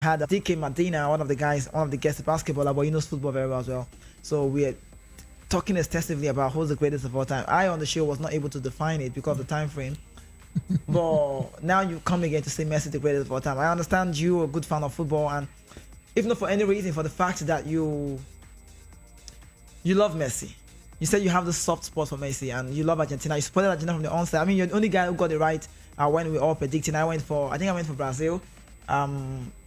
had DK Medina, one of the guests, basketballer, but he knows football very well as well. So we're talking extensively about who's the greatest of all time. I on the show was not able to define it because of the time frame. But now you come again to say Messi the greatest of all time. I understand you're a good fan of football, and if not for any reason, for the fact that you love Messi. You said you have the soft spot for Messi and you love Argentina. You supported Argentina from the onset. I mean, you're the only guy who got it right when we all predicting. I went for Brazil.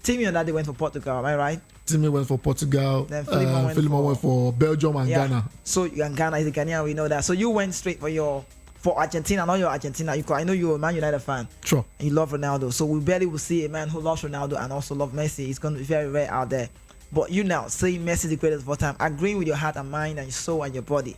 Timmy and Daddy went for Portugal. Am I right? Timmy went for Portugal. Then Philemon went for Belgium and Ghana. So and Ghana is a Ghanaian. We know that. So you went straight for Argentina. Not your Argentina. I know you're a Man United fan. Sure. And you love Ronaldo. So we barely will see a man who loves Ronaldo and also love Messi. It's going to be very rare out there. But you now say Messi is the greatest of all time, agreeing with your heart and mind and your soul and your body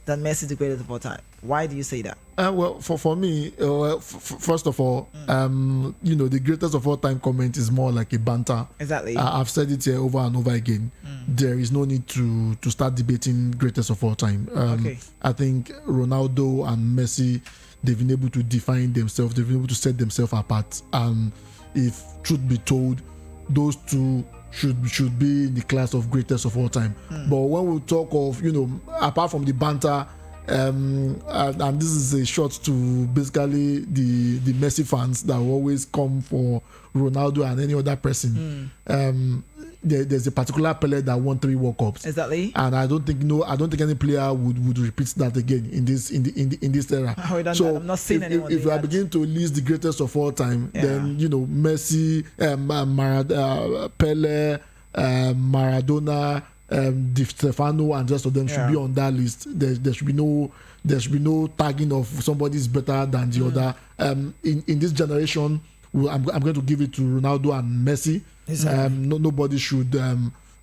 that Messi is the greatest of all time. Why do you say that? Well, for me, first of all, the greatest of all time comment is more like a banter. Exactly. I've said it here over and over again. There is no need to start debating greatest of all time. Okay. I think Ronaldo and Messi, they've been able to define themselves. They've been able to set themselves apart. And if truth be told, those two should be in the class of greatest of all time. But when we talk of, apart from the banter, and this is a shot to basically the Messi fans that will always come for Ronaldo and any other person. There's a particular player that won 3 World Cups. Exactly. And I don't think any player would repeat that again in this era. So I'm not seeing anyone. If you are beginning to list the greatest of all time, then Messi, Pele, Maradona, Di Stefano, and the rest of them should be on that list. There should be no tagging of somebody's better than the other. In this generation, I'm going to give it to Ronaldo and Messi. Exactly. Nobody should.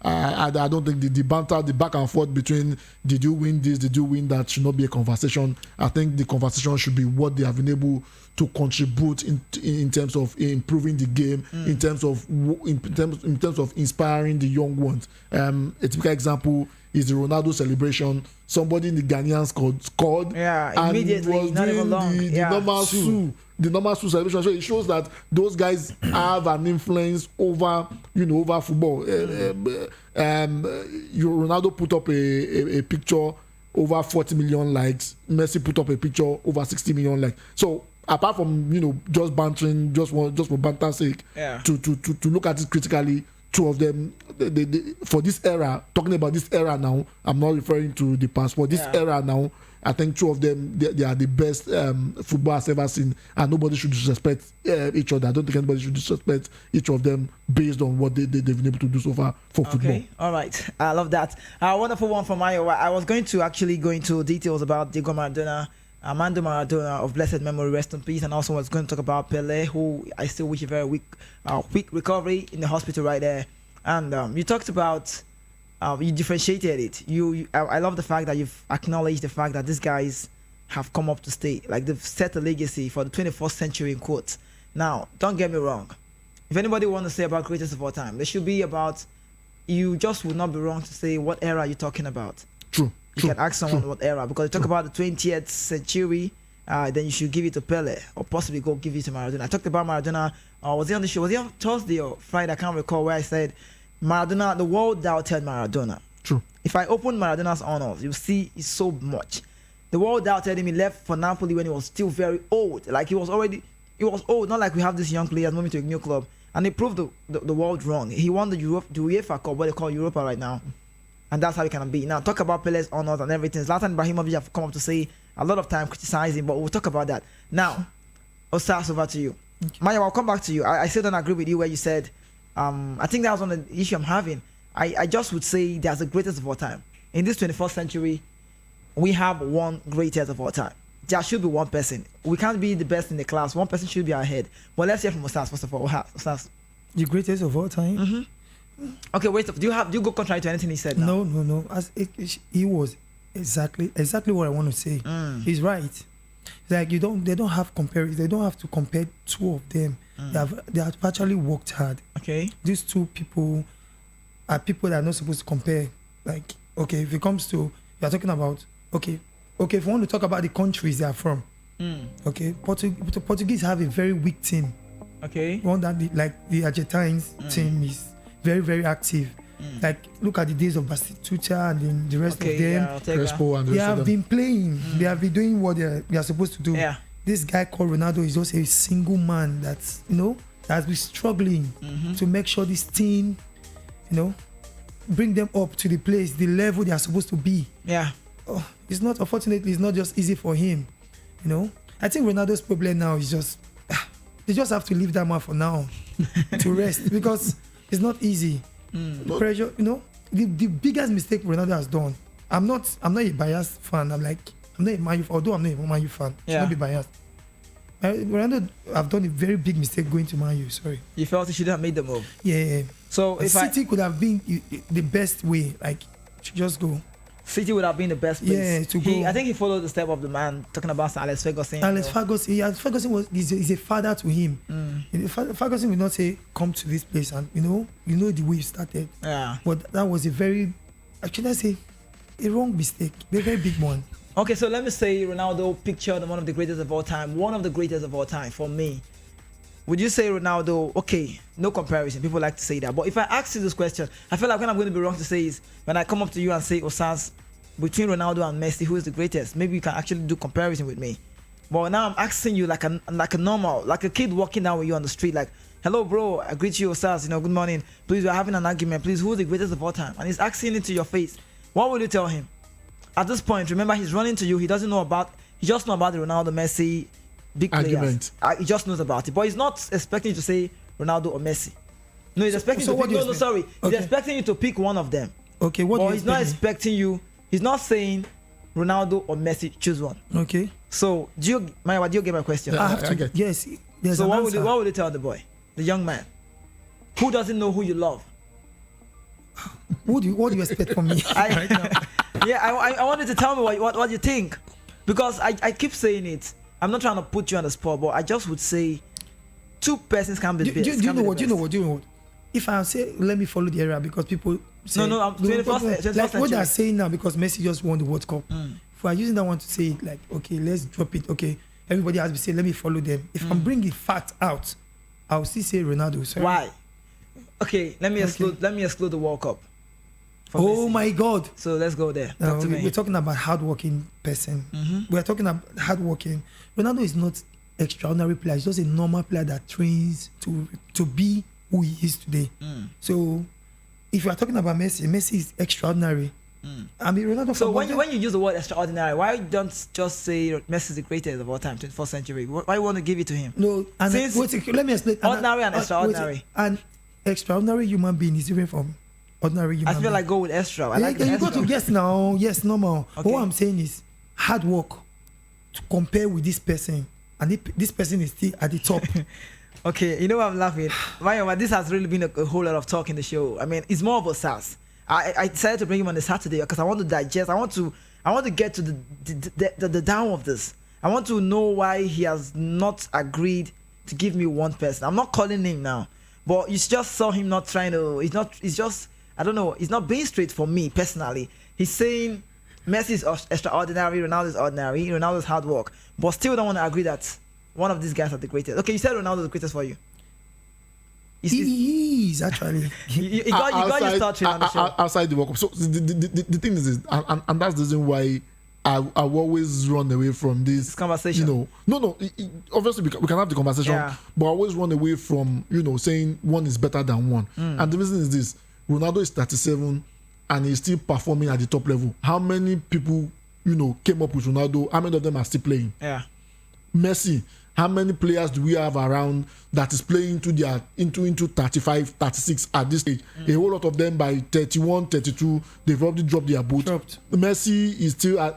I don't think the banter, the back and forth between did you win this, did you win that should not be a conversation. I think the conversation should be what they have been able to contribute in terms of improving the game, in terms of inspiring the young ones. A typical example is the Ronaldo celebration. Somebody in the Ghanaian scored. Yeah, immediately, and was not doing even long. The normal celebration. So it shows that those guys have an influence over football. Ronaldo put up a picture over 40 million likes. Messi put up a picture over 60 million likes. So apart from just bantering, just for banter's sake, to look at it critically, two of them, for this era, talking about this era now, I'm not referring to the past. For this era now, I think two of them, they are the best football I've ever seen, and nobody should disrespect each other. I don't think anybody should disrespect each of them based on what they've been able to do so far for football. Okay, all right. I love that. Wonderful one from Iowa. I was going to actually go into details about Diego Maradona, Armando Maradona of blessed memory, rest in peace, and also was going to talk about Pele, who I still wish a very quick recovery in the hospital right there. And you talked about, you differentiated it. I love the fact that you've acknowledged the fact that these guys have come up to stay, like they've set a legacy for the 21st century in quotes. Now, don't get me wrong. If anybody want to say about greatest of all time, they should be about, you just would not be wrong to say what era you're talking about. True. You can ask someone what era, because you talk about the 20th century, then you should give it to Pele, or possibly go give it to Maradona. I talked about Maradona, was he on the show? Was he on Thursday or Friday? I can't recall, where I said, Maradona, the world doubted Maradona. True. If I open Maradona's honors, you see it's so much. The world doubted him. He left for Napoli when he was still very old. Like he was old, not like we have this young players moving to a new club. And they proved the world wrong. He won the UEFA Cup, what they call Europa right now. And that's how it can be. Now, talk about Pele's honors and everything. Zlatan Ibrahimovic have come up to say a lot of time criticizing, but we'll talk about that. Now, Osas, over to you. Maya, I'll come back to you. I still don't agree with you where you said, I think that was one of the issue I'm having. I just would say that's the greatest of all time. In this 21st century, we have one greatest of all time. There should be one person. We can't be the best in the class. One person should be ahead. But let's hear from Osas first of all. Osas. The greatest of all time? Mm-hmm. Okay, wait. Do you go contrary to anything he said now? No. He was exactly what I want to say. He's right. It's like they don't have comparison. They don't have to compare two of them. They have actually worked hard. Okay. These two people are people that are not supposed to compare. Like, okay, if it comes to, you're talking about, okay, if you want to talk about the countries they are from, okay, Portuguese have a very weak team. Okay. One that the Argentines team is very, very active. Like, look at the days of Bastituta and then the rest of them. Yeah, Crespo and the They rest of have them. been playing. They have been doing what they are supposed to do. Yeah. This guy called Ronaldo is just a single man that's, that has been struggling to make sure this team, bring them up to the level they are supposed to be. Yeah. Unfortunately, it's not just easy for him. I think Ronaldo's problem now is just, they just have to leave that man for now to rest, because it's not easy. The pressure, the biggest mistake Ronaldo has done. I'm not a biased fan. I'm not a Man U, although I'm not a Man U fan. Should not be biased. Ronaldo have done a very big mistake going to Man U. Sorry. You felt he should have made the move. Yeah. So if City could have been the best way, to just go. City would have been the best place. Yeah, to go. I think he followed the step of the man talking about Sir Alex Ferguson. Ferguson is a father to him. Ferguson will not say, come to this place, and you know the way you started. Yeah. But that was a very, should I say, a wrong mistake. A very big one. Okay, so let me say Ronaldo pictured one of the greatest of all time. One of the greatest of all time for me. Would you say Ronaldo? Okay, no comparison. People like to say that. But if I ask you this question, I feel like what I'm going to be wrong to say is when I come up to you and say, Osas, between Ronaldo and Messi, who is the greatest? Maybe you can actually do comparison with me. But now I'm asking you like a normal, like a kid walking down with you on the street, like, hello, bro, I greet you, Osas, good morning. Please, we're having an argument. Please, who is the greatest of all time? And he's asking it to your face. What will you tell him? At this point, remember, he's running to you. He just know about the Ronaldo, Messi, big players. He just knows about it. But he's not expecting you to say Ronaldo or Messi. No, he's expecting you to pick, sorry. He's expecting you to pick one of them. Okay, what? But he's not expecting you. He's not saying Ronaldo or Messi, choose one. Okay. So, do you get my question? I have to get. Yes. So what would you tell the boy, the young man, who doesn't know who you love? What do you expect from me right now? Yeah, I wanted to tell me what you think, because I keep saying it. I'm not trying to put you on the spot, but I just would say two persons can be the best. Do you know what? If I say, let me follow the area, because people say, no, I'm 21st like what they are century. saying now, because Messi just won the World Cup. If we're using that one to say it, like, okay, let's drop it. Okay, everybody has to say, let me follow them. If I'm bringing fact out, I'll still say Ronaldo. Sorry. Why? Okay, let me exclude the World Cup. Oh my God! So let's go there. We're talking about hardworking person. We're talking about hardworking. Ronaldo is not extraordinary player. He's just a normal player that trains to be who he is today. So if you are talking about Messi is extraordinary. I mean, Ronaldo. So when you use the word extraordinary, why don't just say Messi is the greatest of all time, 21st century? Why you want to give it to him? No, and let me explain. Ordinary and extraordinary. An extraordinary human being is different from ordinary human being. I feel like go with extra. I like you go to yes, normal. Okay. But what I'm saying is hard work to compare with this person, and this person is still at the top. Okay, I'm laughing. This has really been a whole lot of talk in the show. I mean, it's more of a SAS. I decided to bring him on the Saturday because I want to digest. I want to get to the down of this. I want to know why he has not agreed to give me one person. I'm not calling him now, but you just saw him not trying to. It's just I don't know. He's not being straight for me personally. He's saying Messi is extraordinary, Ronaldo is ordinary, Ronaldo is hard work, but still don't want to agree that one of these guys are the greatest. Okay, you said Ronaldo is the greatest for you. He is actually. You got your start on the show. Outside the World Cup. So the thing is, and that's the reason why I always run away from this conversation. No. Obviously, we can have the conversation, but I always run away from saying one is better than one. And the reason is this: Ronaldo is 37 and he's still performing at the top level. How many people came up with Ronaldo? How many of them are still playing? Yeah. Messi. How many players do we have around that is playing into 35, 36 at this stage? A whole lot of them by 31, 32, they've already dropped their boot. Messi is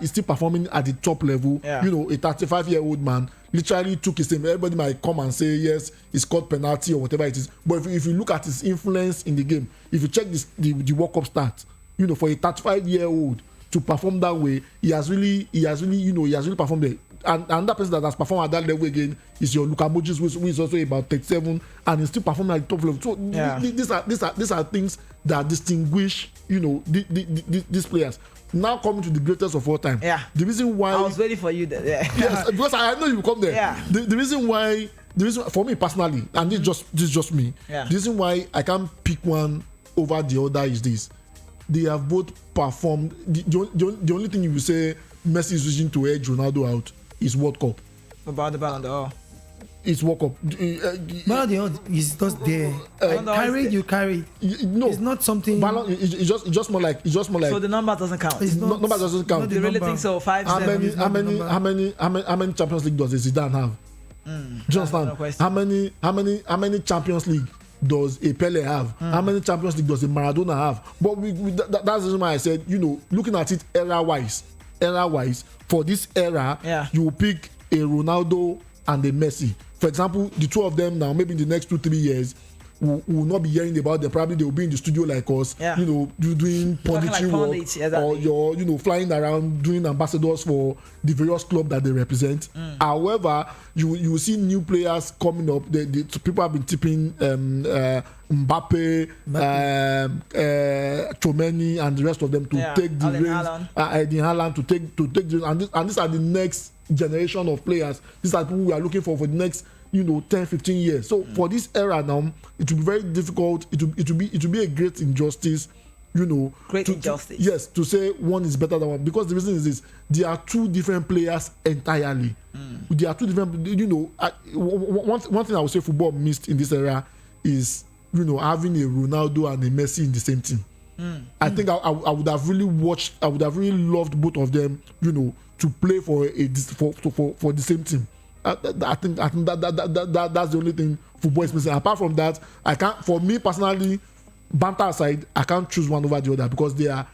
still performing at the top level. Yeah. A 35-year-old man literally took his time. Everybody might come and say yes, he scored penalty or whatever it is. But if you look at his influence in the game, if you check the World Cup stats, for a 35-year-old to perform that way, he has really performed there. and another person that has performed at that level again is your Luka Modric, who is also about 37 and is still performing at the top level. So these are things that distinguish, you know, these players. Now coming to the greatest of all time. Yeah. The reason why I was waiting for you there. Yeah. Yes, because I know you will come there. Yeah. The reason for me personally, and this is just me. Yeah. The reason why I can't pick one over the other is this: they have both performed. The only thing you will say Messi is using to edge Ronaldo out is World Cup. About the Ballon d'Or. It's World Cup. Ballon d'Or is just there. You carry. No, it's not something. Ballon, it's just more like. So the number doesn't count. Number doesn't count. You really think so? How many Champions League does Zidane have? Do you understand? How many Champions League does a Pele have? How many Champions League does a Maradona have? But that's the reason why I said, you know, looking at it era wise, for this era, you will pick a Ronaldo and a Messi. For example, the two of them now, maybe in the next 2-3 years, we will not be hearing about them. Probably they will be in the studio like us, you know, doing punditry work, exactly. Or you're, you know, flying around doing ambassadors for the various clubs that they represent. However, you will see new players coming up. People have been tipping Mbappe, Chomeni, and the rest of them to take the reins. Erling Haaland to take the, and these are the next generation of players. These are people we are looking for the next, you know, 10-15 years. So for this era now, it will be very difficult. It will be a great injustice, you know. Injustice. Yes, to say one is better than one, because the reason is this: they are two different players entirely. They are two different. You know, one thing I would say football missed in this era is, you know, having a Ronaldo and a Messi in the same team. I think I would have really watched. I would have really loved both of them, you know, to play for the same team. I think that's the only thing football is missing. Apart from that, I can't. For me personally, banter aside, I can't choose one over the other, because they are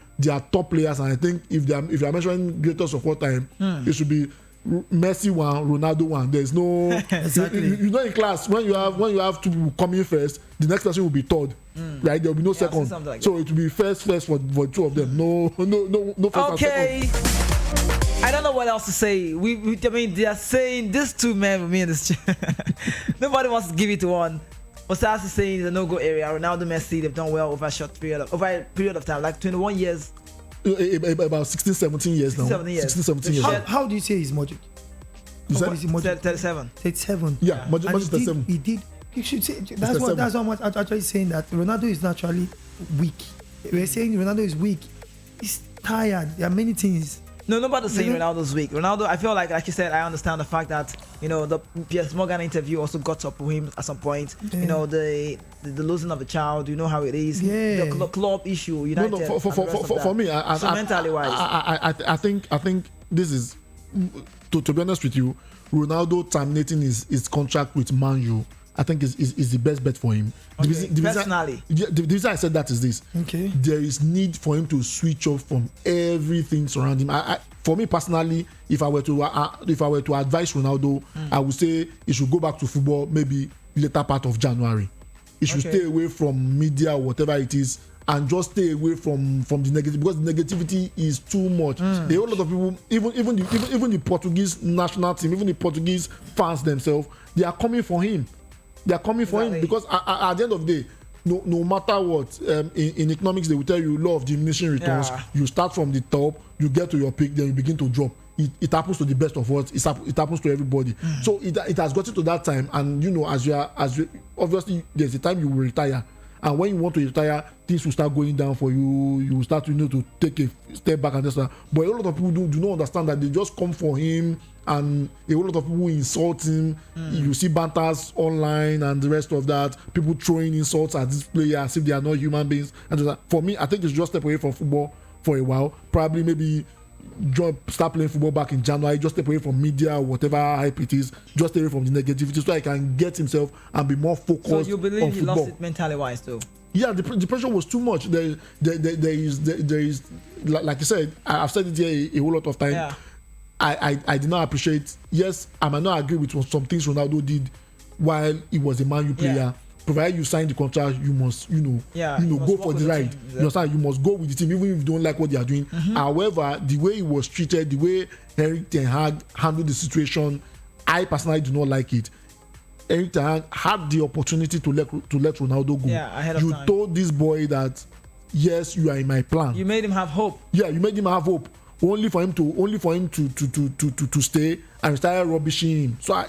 top players, and I think if you are mentioning greatest of all time, it should be Messi one, Ronaldo one. There's no exactly. You know, in class when you have two coming first, the next person will be third, right? There will be no second, like so it will be first for two of them. No first okay. and second. I don't know what else to say. I mean, they are saying these two men with me in this chair. Nobody wants to give it to one. Osas is saying the no-go area. Ronaldo, Messi, they've done well over a period of time, like 21 years. About 16, 17 years now. 16, 17 years. How do you say he's Modric? You said? 37. 37. Yeah, Modric is 37. He did. You should say that's what I'm actually saying, that Ronaldo is naturally weak. We're saying Ronaldo is weak. He's tired. There are many things. No, nobody's saying Ronaldo's weak. Ronaldo, I feel like you said, I understand the fact that, you know, the Piers Morgan interview also got up with him at some point. You know, the losing of a child, you know how it is. The club issue, United. No, for me, mentally wise, I think this is, to be honest with you, Ronaldo terminating his contract with Man U, I think is the best bet for him. Personally, the reason I said that is this: there is need for him to switch off from everything surrounding him. For me personally, if I were to advise Ronaldo, I would say he should go back to football maybe later part of January. He should stay away from media or whatever it is, and just stay away from the negative, because the negativity is too much. There are a lot of people, even the Portuguese national team, even the Portuguese fans themselves, they are coming for him. They are coming for him because at the end of the day, no matter what, in economics they will tell you law of diminishing returns. You start from the top, you get to your peak, then you begin to drop. It happens to the best of us. It happens to everybody. So it has gotten to that time, and you know, as you obviously there's a time you will retire, and when you want to retire, things will start going down for you. You will start to take a step back and stuff. But a lot of people do not understand that. They just come for him, and a lot of people insult him. You see banters online and the rest of that. People throwing insults at this player as if they are not human beings. And for me, I think it's just step away from football for a while. Probably maybe start playing football back in January. Just step away from media or whatever hype it is. Just stay away from the negativity so he can get himself and be more focused. So you believe on he football. lost it mentally wise too? Yeah, the pressure was too much. There is like you said, I've said it here a whole lot of time. Yeah. I did not appreciate. Yes, I might not agree with some things Ronaldo did while he was a Man U player, provided you sign the contract, you must, Yeah, you must go work for with the the ride. team, You understand? You must go with the team, even if you don't like what they are doing. However, the way he was treated, the way Erik ten Hag handled the situation, I personally do not like it. Erik ten Hag had the opportunity to let Ronaldo go. Yeah, ahead of you time. told this boy that yes, you are in my plan. You made him have hope. Yeah, you made him have hope. Only for him to stay, and started rubbishing him. So I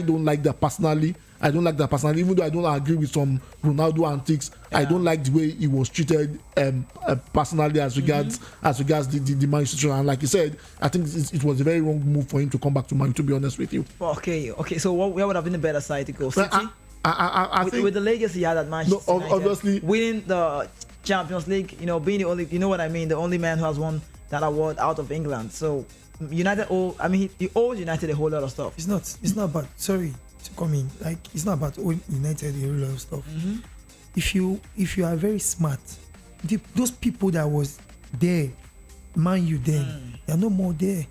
don't like that personally. I don't like that personally, even though I don't agree with some Ronaldo antics. Yeah. I don't like the way he was treated personally as regards the Man situation. And like you said, I think it was a very wrong move for him to come back to Man. To be honest with you. Okay. So where would have been the better side to go? City. I think with the legacy he had at Manchester United, obviously winning the Champions League, being the only, what I mean, the only man who has won that award out of England. So United, he owes United a whole lot of stuff. It's not about, sorry to come in, like, it's not about owing United a whole lot of stuff. If you are very smart, those people that was there, Man U then, they are no more there.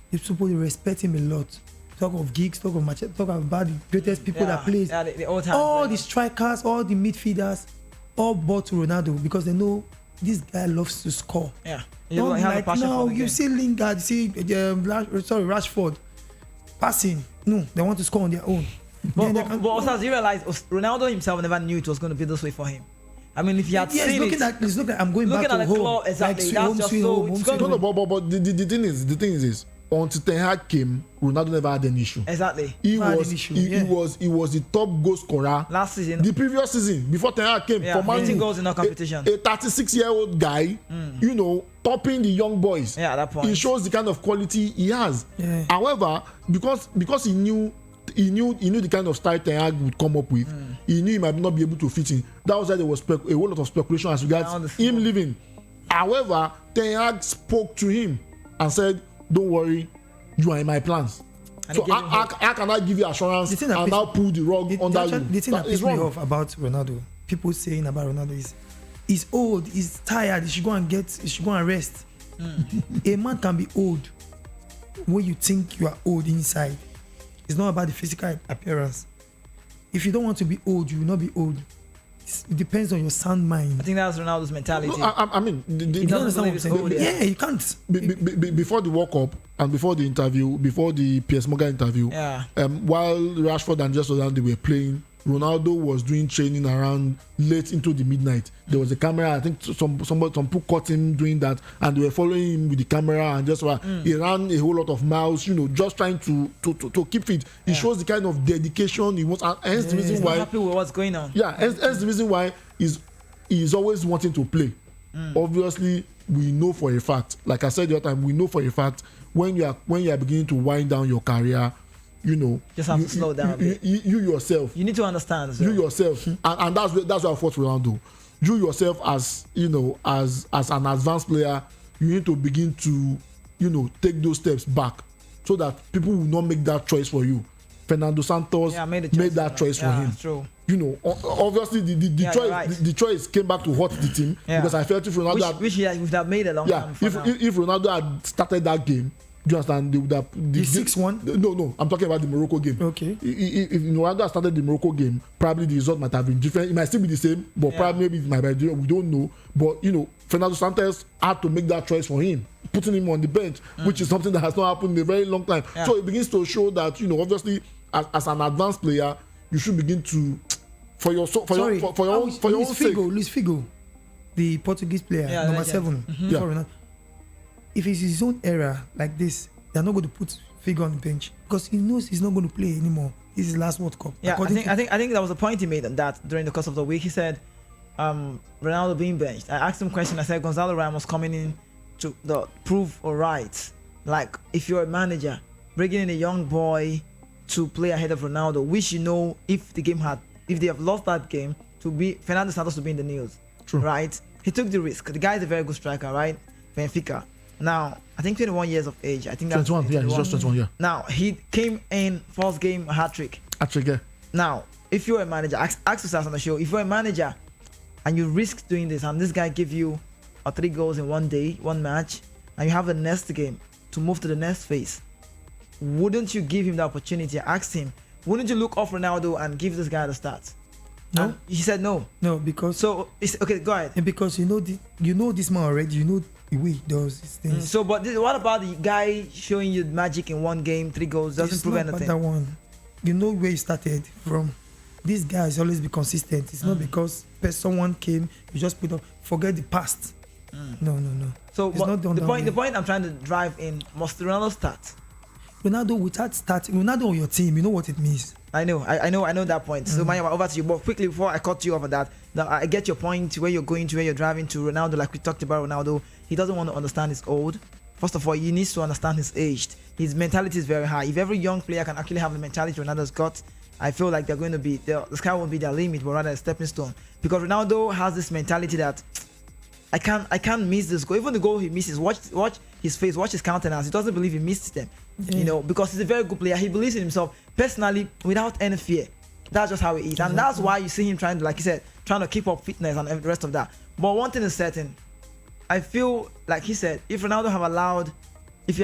They're supposed to respect him a lot. Talk of gigs, talk of matches, talk about the greatest people that plays. Yeah, the all-time all players. the strikers, all the midfielders, all bought to Ronaldo because they know this guy loves to score. Yeah, Don't have a like passion now for the you game. see Lingard, you see Rashford passing. No, they want to score on their own. Then they can- But also, as you realize, Ronaldo himself never knew it was going to be this way for him. I mean, if he had yeah, seen it's looking like I'm going looking back to at the home. club, exactly, Like, that's home just sweet so- home, it's home gonna- sweet home. but the thing is this: until Ten Hag came, Ronaldo never had any issue. exactly He Had was an issue, he yeah. was the top goal scorer last season. the previous season before Ten Hag came. Yeah, for Man 18 U. goals in our competition. A 36-year-old guy, topping the young boys. Yeah, at that point. It shows the kind of quality he has. Yeah. However, because he knew the kind of style Ten Hag would come up with, he knew he might not be able to fit in. That was why there was a whole lot of speculation as Around regards the him floor. leaving. However, Ten Hag spoke to him and said, "Don't worry, you are in my plans." And So he gave him how can I give you assurance The thing that and pissed- now pull the rug under you? The thing that It's pissed me wrong. off about Ronaldo, people saying about Ronaldo is he's old, he's tired, he should go and rest. A man can be old when you think you are old inside. It's not about the physical appearance. If you don't want to be old, you will not be old. It depends on your sound mind. I think that's Ronaldo's mentality. No, I mean, You doesn't don't understand what I'm saying? believe it's old, Yeah, you can't. before the World Cup and before the interview, before the PS Morgan interview, Yeah. While Rashford and Just they were playing, Ronaldo was doing training around late into the midnight. There was a camera. I think some people caught him doing that, and they were following him with the camera. And just he ran a whole lot of miles, just trying to keep fit. It shows the kind of dedication he wants, and hence the reason He's not why. happy with what's going on. Yeah, hence the reason why he's always wanting to play. Obviously, we know for a fact, like I said the other time, we know for a fact when you are beginning to wind down your career, Just have to slow down a bit. You yourself, You need to understand. you yourself, and that's why I fought Ronaldo. You yourself, as as an advanced player, you need to begin to take those steps back so that people will not make that choice for you. Fernando Santos made that choice for him. True. Obviously the Yeah, choice you're right. the choice came back to hurt the team because I felt if Ronaldo Which he would have made a long time if before now. if Ronaldo had started that game, do you understand? They would have The 6-1? No, I'm talking about the Morocco game. Okay. If Ronaldo had started the Morocco game, probably the result might have been different. It might still be the same, but probably maybe it might be different. We don't know. But Fernando Santos had to make that choice for him, putting him on the bench, which is something that has not happened in a very long time. Yeah. So it begins to show that obviously as an advanced player, you should begin to for your own sake. Luis Figo, the Portuguese player, Yeah, number legend. 7. Yeah. for Ronaldo. If it's his own era like this, they're not going to put Figo on the bench because he knows he's not going to play anymore. This is his last World Cup. Yeah, According to- I think that was the point he made on that during the course of the week. He said, Ronaldo being benched. I asked him a question. I said Gonzalo Ramos coming in to prove or right. Like if you're a manager, bringing in a young boy to play ahead of Ronaldo, which if they have lost that game, to be Fernando Santos to be in the news. True. Right? He took the risk. The guy is a very good striker, right? Benfica. Now, I think 21 years of age. I think that's 21. Yeah, he's just 21. Yeah. Now he came in first game hat trick. Actually, yeah. Now, if you're a manager, ask us on the show. If you're a manager and you risk doing this, and this guy give you 3 goals in one day, one match, and you have the next game to move to the next phase, wouldn't you give him the opportunity? Ask him, wouldn't you look off Ronaldo and give this guy the start? No. And he said no. No, because So it's okay. Go ahead. and because you know this man already. You know the way he does his things. So, but what about the guy showing you magic in one game, 3 goals, doesn't It's prove not about anything? that one. You know where he started from. This guy has always be consistent. It's not because someone came, you just put up. Forget the past. No. So, It's but not done the that point way. the point I'm trying to drive in, must Ronaldo start? Ronaldo without starting, Ronaldo on your team, you know what it means. I know that point. So, Maya, over to you. But quickly before I cut you off of that, now I get your point where you're going to, where you're driving to. Ronaldo, like we talked about Ronaldo, he doesn't want to understand he's old. First of all, he needs to understand he's aged. His mentality is very high. If every young player can actually have the mentality Ronaldo's got, I feel like they're going to be the sky won't be their limit, but rather a stepping stone. Because Ronaldo has this mentality that I can't miss this goal. Even the goal he misses, watch his face, watch his countenance. He doesn't believe he missed them. You know, because he's a very good player. He believes in himself personally without any fear. That's just how he is. And that's why you see him trying to, like you said, trying to keep up fitness and the rest of that. But one thing is certain. I feel like he said, if you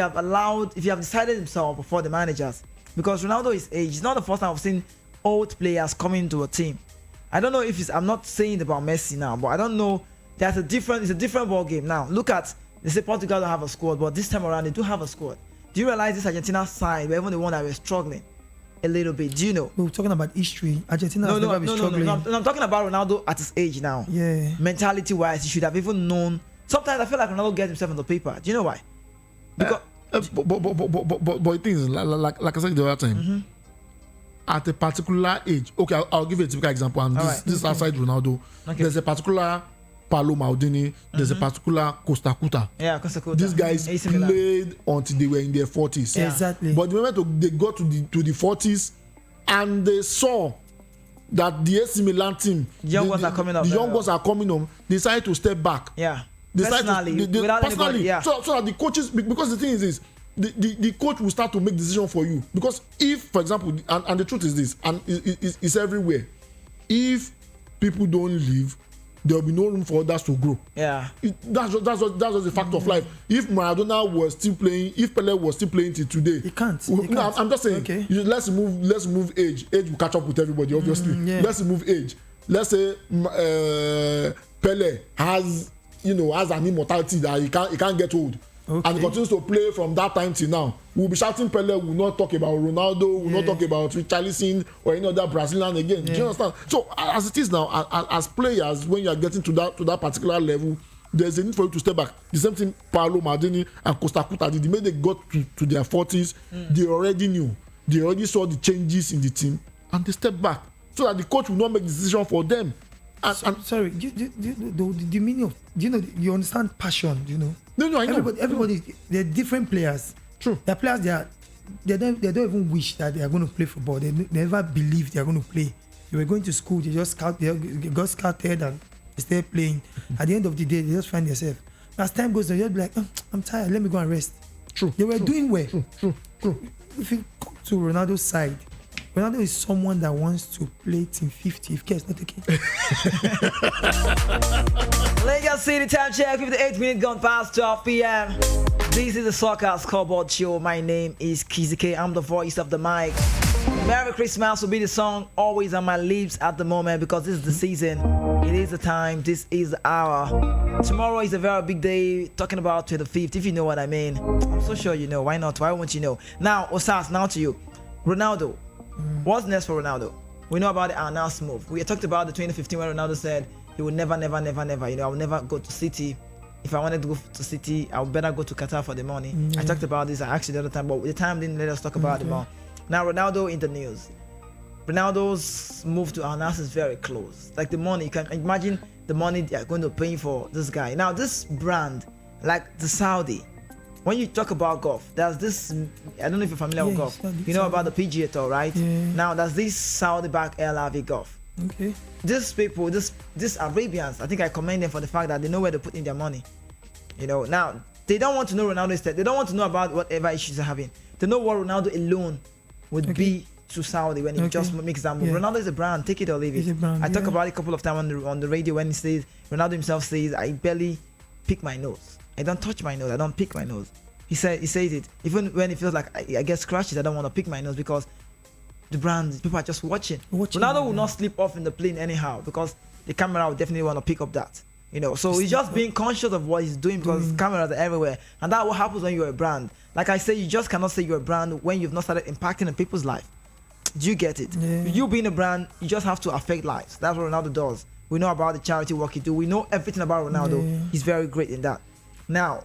have decided himself before the managers, because Ronaldo is age, it's not the first time I've seen old players coming to a team. I don't know if it's, I'm not saying about Messi now, but I don't know. It's a different ball game now. Look at, they say Portugal don't have a squad, but this time around they do have a squad. Do you realize this Argentina side were even the one that were struggling a little bit? Do you know? We're talking about history. Argentina has never been struggling. No, I'm talking about Ronaldo at his age now. Yeah. Mentality wise, he should have even known. Sometimes I feel like Ronaldo gets himself on the paper. Do you know why? Because but the thing is, like I said the other time, at a particular age, okay, I'll give you a typical example, and this is outside Ronaldo. Okay. There's a particular Paolo Maldini, there's a particular Costa Curta. yeah, Costa Curta. These guys AC Milan. played until they were in their 40s. Yeah. Exactly. But the moment they got to the 40s, and they saw that the AC Milan team, The young ones are coming up The very young well. ones are coming on. They decided to step back. Yeah. Decide Personally, to, without personally, anybody, yeah. so that the coaches, because the thing is this, the coach will start to make decision for you. Because if, for example, and the truth is this, and it's everywhere, if people don't leave, there will be no room for others to grow. Yeah. That's just the fact of life. If Maradona was still playing, if Pele was still playing till today, He can't. No, I'm just saying. Okay. Let's move age. Age will catch up with everybody, obviously. Yeah. Let's move age. Let's say Pele has an immortality that he can't get old. Okay. And he continues to play from that time till now. We'll be shouting Pele, we'll not talk about Ronaldo, we'll not talk about Richarlison or any other Brazilian again. Do you understand? So as it is now, as players, when you are getting to that particular level, there's a need for you to step back. The same thing Paolo Maldini and Costa Curta did. The minute they got to their 40s, they already knew. They already saw the changes in the team and they stepped back so that the coach will not make the decision for them. Sorry, the meaning of, you understand passion, No, I know. Everybody, they're different players. True. They're players, they don't even wish that they are going to play football. They never believe they are going to play. They were going to school, they got scouted and they started playing. At the end of the day, they just find themselves. As time goes on, they'll be like, I'm tired, let me go and rest. True. They were doing well. True. If you come to Ronaldo's side, Ronaldo is someone that wants to play team 50 if care is not taken. Lagos City time check, 58 minutes gone past 12 p.m. This is the Soccer Scoreboard Show. My name is Kizike. I'm the voice of the mic. Merry Christmas will be the song always on my lips at the moment because this is the season. It is the time. This is the hour. Tomorrow is a very big day, talking about 25th, if you know what I mean. I'm so sure you know. Why not? Why won't you know? Now, Osas, now to you. Ronaldo. What's next for Ronaldo? We know about the Al-Nassr move. We talked about the 2015 when Ronaldo said he would never, I will never go to City. If I wanted to go to City, I would better go to Qatar for the money. I talked about this, I asked you the other time, but the time didn't let us talk about it more. Now, Ronaldo in the news. Ronaldo's move to Al-Nassr is very close. Like the money, you can imagine the money they are going to pay for this guy. Now, this brand, like the Saudi, when you talk about golf, there's this, I don't know if you're familiar with golf. You know about the PGA Tour, right? Yeah. Now, there's this Saudi-backed LRV golf. Okay. These people, these Arabians, I think I commend them for the fact that they know where to put in their money. Now, they don't want to know Ronaldo instead. They don't want to know about whatever issues they're having. They know what Ronaldo alone would be to Saudi when he just makes that move. Ronaldo is a brand, take it or leave it. He's a brand, I talk about it a couple of times on the radio when he says, Ronaldo himself says, I barely pick my nose. I don't touch my nose, I don't pick my nose. He says it. Even when he feels like I get scratches, I don't want to pick my nose because the brand, people are just watching. Watching, Ronaldo will yeah. not sleep off in the plane anyhow because the camera will definitely want to pick up that. You know, so he's just being conscious of what he's doing because cameras are everywhere, and that's what happens when you're a brand. Like I say, you just cannot say you're a brand when you've not started impacting in people's life. Do you get it? Yeah. You being a brand, you just have to affect lives. That's what Ronaldo does. We know about the charity work he do. We know everything about Ronaldo. Yeah. He's very great in that. Now,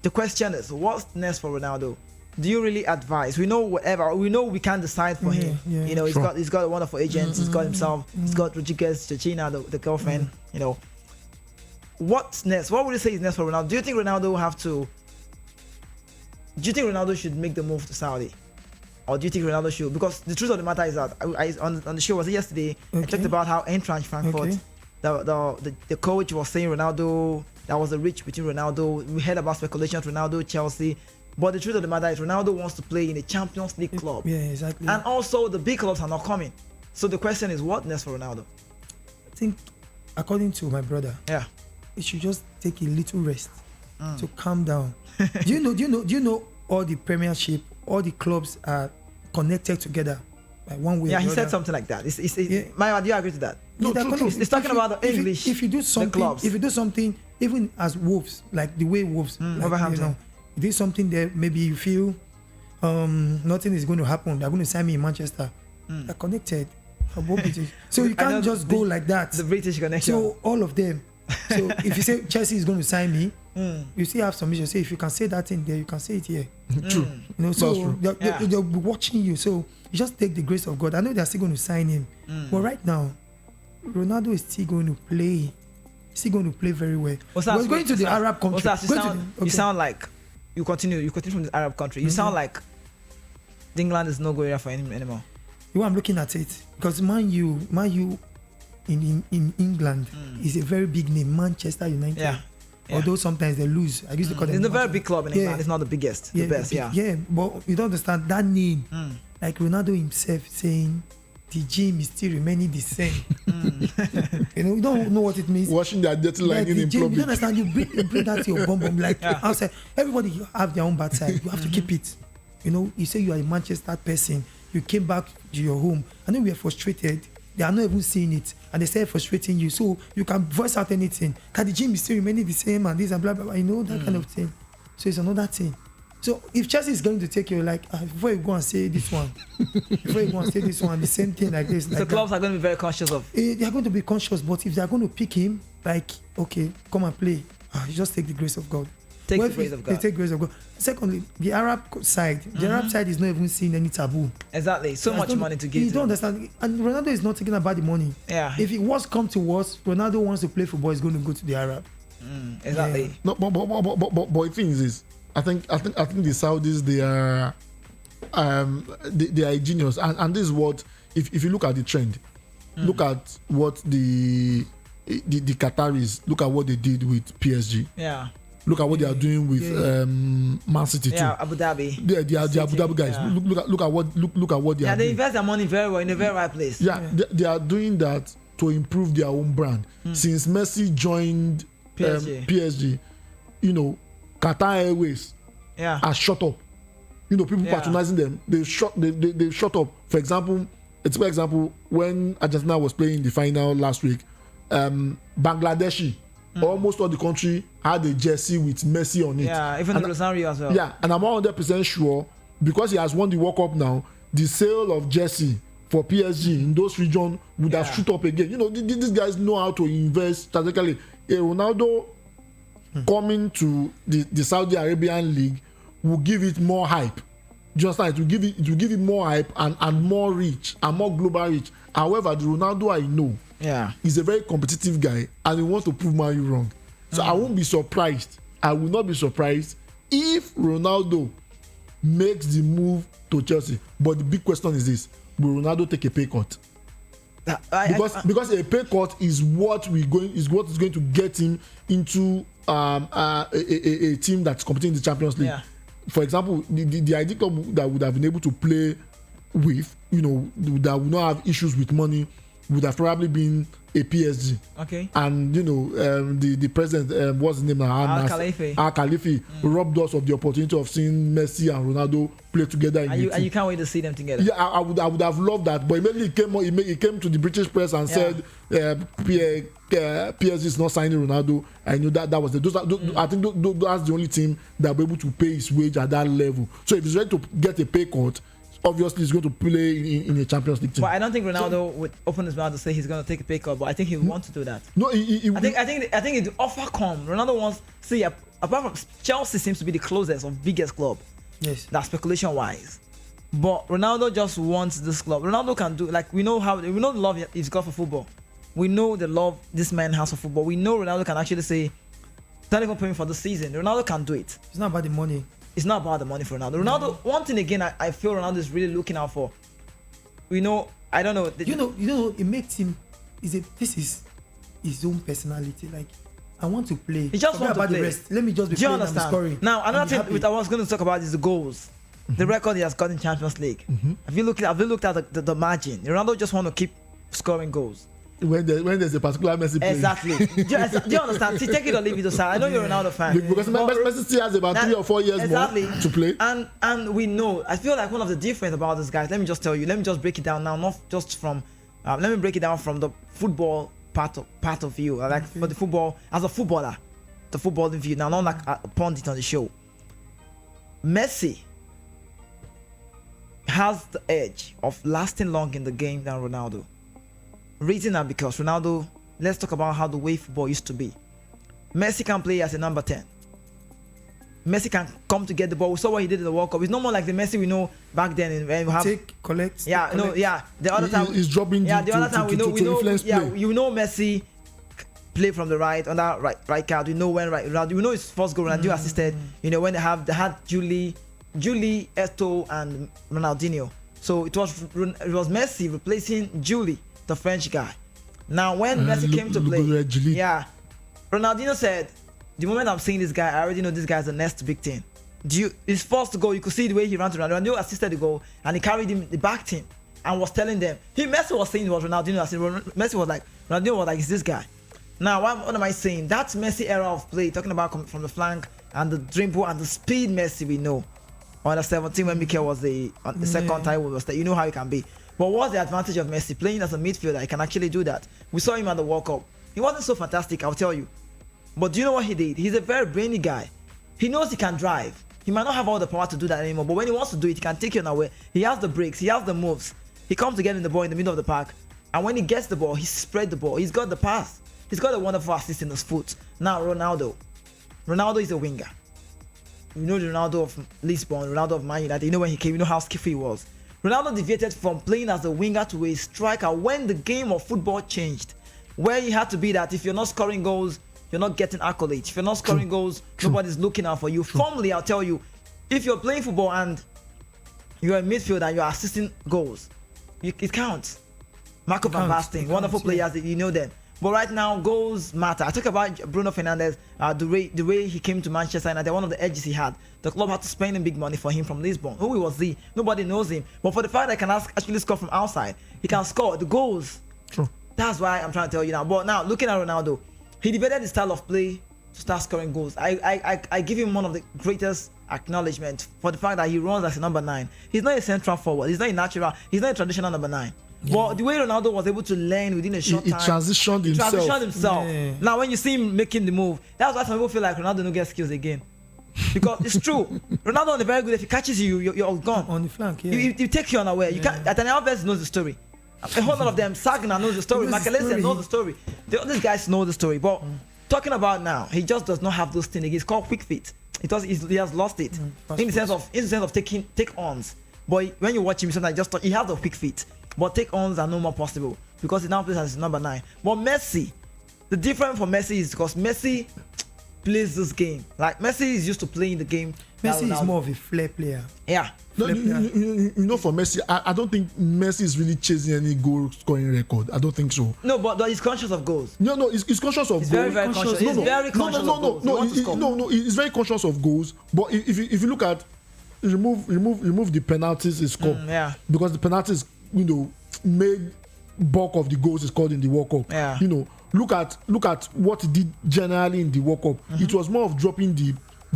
the question is, what's next for Ronaldo? Do you really advise? We know whatever. We know we can't decide for him. Yeah. You know, Sure. he's got wonderful agents. He's got himself. He's got Rodriguez, Chechina, the girlfriend. You know, what's next? What would you say is next for Ronaldo? Do you think Ronaldo will have to? Do you think Ronaldo should make the move to Saudi? Or do you think Ronaldo should? Because the truth of the matter is that I on the show, was it yesterday? I talked about how Eintracht Frankfurt, the coach was saying Ronaldo, there was a reach between Ronaldo. We heard about speculations, Ronaldo, Chelsea. But the truth of the matter is Ronaldo wants to play in a Champions League club. Yeah, exactly. And also the big clubs are not coming. So the question is, what next for Ronaldo? I think, according to my brother, Yeah. he should just take a little rest to calm down. Do you know all the Premiership, all the clubs are connected together by one way. Yeah, or he the said other. something like that. Yeah. Maya, do you agree to that? Yeah, they're true, connected. true. He's talking If you- about the if you- English, If you do the something, clubs. if you do something, even as Wolves, like the way Wolves, like, Wolverhampton. you do something that maybe you feel nothing is going to happen. They're going to sign me in Manchester. They're connected. So you I know can't just go like that. The British connection. So all of them. So if you say Chelsea is going to sign me, you still have some issues. Say if you can say that thing there, you can say it here. True. You know, so That's true. they'll be watching you. So you just take the grace of God. I know they're still going to sign him, but right now, Ronaldo is still going to play. Still going to play very well. We're going to the Arab country. You sound like you continue from the Arab country. You sound like England is no go area for him anymore. The way I'm looking at it, because Man U in England is a very big name. Manchester United. Yeah. Although sometimes they lose. I used to call them. It's a very big club in England. Yeah. It's not the biggest. The best. Yeah. Yeah, but you don't understand that name. Like Ronaldo himself saying, the gym is still remaining the same. You know, you don't know what it means. Washing their dirty Like lining the in gym, you public. don't understand. You bring that to your bum. Like outside, everybody have their own bad side. You have to keep it. You know, you say you are a Manchester person. You came back to your home. I know we are frustrated. They are not even seeing it, and they start frustrating you. So you can voice out anything. Can the gym is still remaining the same and this and blah blah blah. You know that kind of thing. So it's another thing. So if Chelsea is going to take you, like before you go and say this one, the same thing like this. So clubs are going to be very conscious of. They are going to be conscious, but if they are going to pick him, like okay, come and play, you just take the grace of God. Take Well, the grace of God. They take grace of God. Secondly, the Arab side, is not even seeing any taboo. Exactly. So much money to give. You to don't them. understand. And Ronaldo is not thinking about the money. Yeah. If it was come to worse, Ronaldo wants to play football, he's going to go to the Arab. Exactly. Yeah. No, but the thing is this. I think the Saudis, they are genius, and this is what if you look at the trend, look at what the Qataris, look at what they did with PSG. Yeah. Look at what they are doing with Man City too. Yeah. Abu Dhabi. They are Abu Dhabi guys. Yeah. Look at what they Yeah. are They doing. invest their money very well in a very right place. Yeah, they are doing that to improve their own brand. Since Messi joined PSG, you know, Qatar Airways Yeah. has shut up. You know, people patronizing them. They shut up. For example, when Argentina was playing the final last week, Bangladeshi, almost all the country had a jersey with Messi on it. Yeah. Even the Rosario as well. Yeah, and I'm 100% sure because he has won the World Cup now, the sale of jersey for PSG in those regions would have shoot up again. You know, these guys know how to invest strategically. Ronaldo coming to the Saudi Arabian League will give it more hype. Just like it will give it more hype and more reach and more global reach. However, the Ronaldo I know is a very competitive guy and he wants to prove Man U wrong. So I won't be surprised. I will not be surprised if Ronaldo makes the move to Chelsea. But the big question is this: will Ronaldo take a pay cut? Because a pay cut is what is going to get him into a team that's competing in the Champions League. Yeah. For example, the ideal club that would have been able to play with, you know, that would not have issues with money would have probably been a PSG. Okay. And the president, what's his name now? Al Khalifi robbed us of the opportunity of seeing Messi and Ronaldo play together in and you can't wait to see them together. Yeah, I would have loved that, but immediately he came to the British press and said PSG is not signing Ronaldo. I knew that was I think that's the only team that will be able to pay his wage at that level. So if he's ready to get a pay cut, obviously he's going to play in a Champions League team. But I don't think Ronaldo would open his mouth to say he's going to take a pay cut. But I think he would want to do that. No, I think the offer come. Ronaldo wants. See, apart from Chelsea seems to be the closest or biggest club. Yes. That speculation wise. But Ronaldo just wants this club. Ronaldo can do, like, we know the love he's got for football. We know the love this man has for football. We know Ronaldo can actually say, don't even pay me for the season. Ronaldo can do it. It's not about the money. It's not about the money for Ronaldo. Ronaldo, one thing again, I feel Ronaldo is really looking out for. I don't know. It makes him. This is his own personality. Like, I want to play. He just wants to play. The rest. Let me just be Do you playing understand? and scoring. Now, another thing which I was going to talk about is the goals. The record he has got in Champions League. Have you looked at the margin? Ronaldo just want to keep scoring goals. When there's a particular Messi playing. Exactly. Do you understand? See, take it or leave it aside. I know you're a Ronaldo fan. Because Messi still has about 3 or 4 years more to play. And we know. I feel like one of the difference about this guys. Let me just tell you. Let me just break it down now. Not just from. Let me break it down from the football part of view. Like for the football as a footballer, the footballing view. Now, not like a pundit on the show. Messi has the edge of lasting long in the game than Ronaldo. Reason that because Ronaldo, let's talk about how the way football used to be. Messi can play as a number 10. Messi can come to get the ball. We saw what he did in the World Cup. It's no more like the Messi we know back then. When we have collect. Yeah, no, yeah. The other time he's dropping. Yeah, the other time we know. Yeah, play. you know Messi play from the right on that right card. We know when Ronaldo. We know his first goal. Ronaldo assisted. When they had Julie, Eto'o, and Ronaldinho. So it was Messi replacing Julie, the French guy. Now when Messi came to play, Ronaldinho said, the moment I'm seeing this guy, I already know this guy's the next big thing. His first goal, you could see the way he ran to Ronaldo. Ronaldo assisted the goal and he carried him, the backed him and was telling them. Messi was saying it was Ronaldinho. Messi was like, Ronaldinho was like, it's this guy. Now what am I saying? That Messi era of play, talking about from the flank and the dribble and the speed Messi we know. On the 17 when Mikel was the second time was there. You know how he can be. But what's the advantage of Messi playing as a midfielder? He can actually do that. We saw him at the World Cup. He wasn't so fantastic, I'll tell you. But do you know what he did? He's a very brainy guy. He knows he can drive. He might not have all the power to do that anymore, but when he wants to do it, he can take you nowhere. He has the breaks, he has the moves. He comes to get in the ball in the middle of the park, and when he gets the ball, he spread the ball. He's got the pass. He's got a wonderful assist in his foot. Now Ronaldo. Ronaldo is a winger. You know the Ronaldo of Lisbon, Ronaldo of Man United. You know when he came, you know how skillful he was. Ronaldo deviated from playing as a winger to a striker when the game of football changed. Where he had to be that if you're not scoring goals, you're not getting accolades. If you're not scoring goals, nobody's looking out for you. Formerly, I'll tell you, if you're playing football and you're a midfielder and you're assisting goals, it counts. Marco van Basten, wonderful players, you know them. But right now, goals matter. I talk about Bruno Fernandes, the way he came to Manchester United, one of the edges he had. The club had to spend him big money for him from Lisbon. Who was he? Nobody knows him. But for the fact that he can actually score from outside, he can score the goals. True. That's why I'm trying to tell you now. But now, looking at Ronaldo, he developed his style of play to start scoring goals. I give him one of the greatest acknowledgement for the fact that he runs as a number 9. He's not a central forward. He's not a natural. He's not a traditional number 9. Yeah. But the way Ronaldo was able to learn within a short time, he transitioned himself. Yeah. Now, when you see him making the move, that's why some people feel like Ronaldo don't get skills again. Because it's true. Ronaldo on the very good. If he catches you, you're gone. On the flank, yeah. He takes you unaware. You can't. Daniel Alves knows the story. A whole lot of them. Sagna knows the story. Makalese knows the story. These guys know the story. But talking about now, he just does not have those things. He's called quick feet. He has lost it in the sense of taking take-ons. But when you watch him, sometimes he has the quick feet. But take-ons are no more possible because he now plays as number 9. But Messi, the difference for Messi is because Messi plays this game. Like Messi is used to playing the game. Messi is more of a flair player. Yeah. No, you know, for Messi, I don't think Messi is really chasing any goal scoring record. I don't think so. No, but he's conscious of goals. No, he's conscious of goals. Very, very conscious. He's very conscious of goals. No, he's very conscious of goals. But if you look at remove the penalties he scored. Yeah. Because the penalties, made bulk of the goals is scored in the World Cup. Yeah. You know, look at what he did generally in the World Cup. It was more of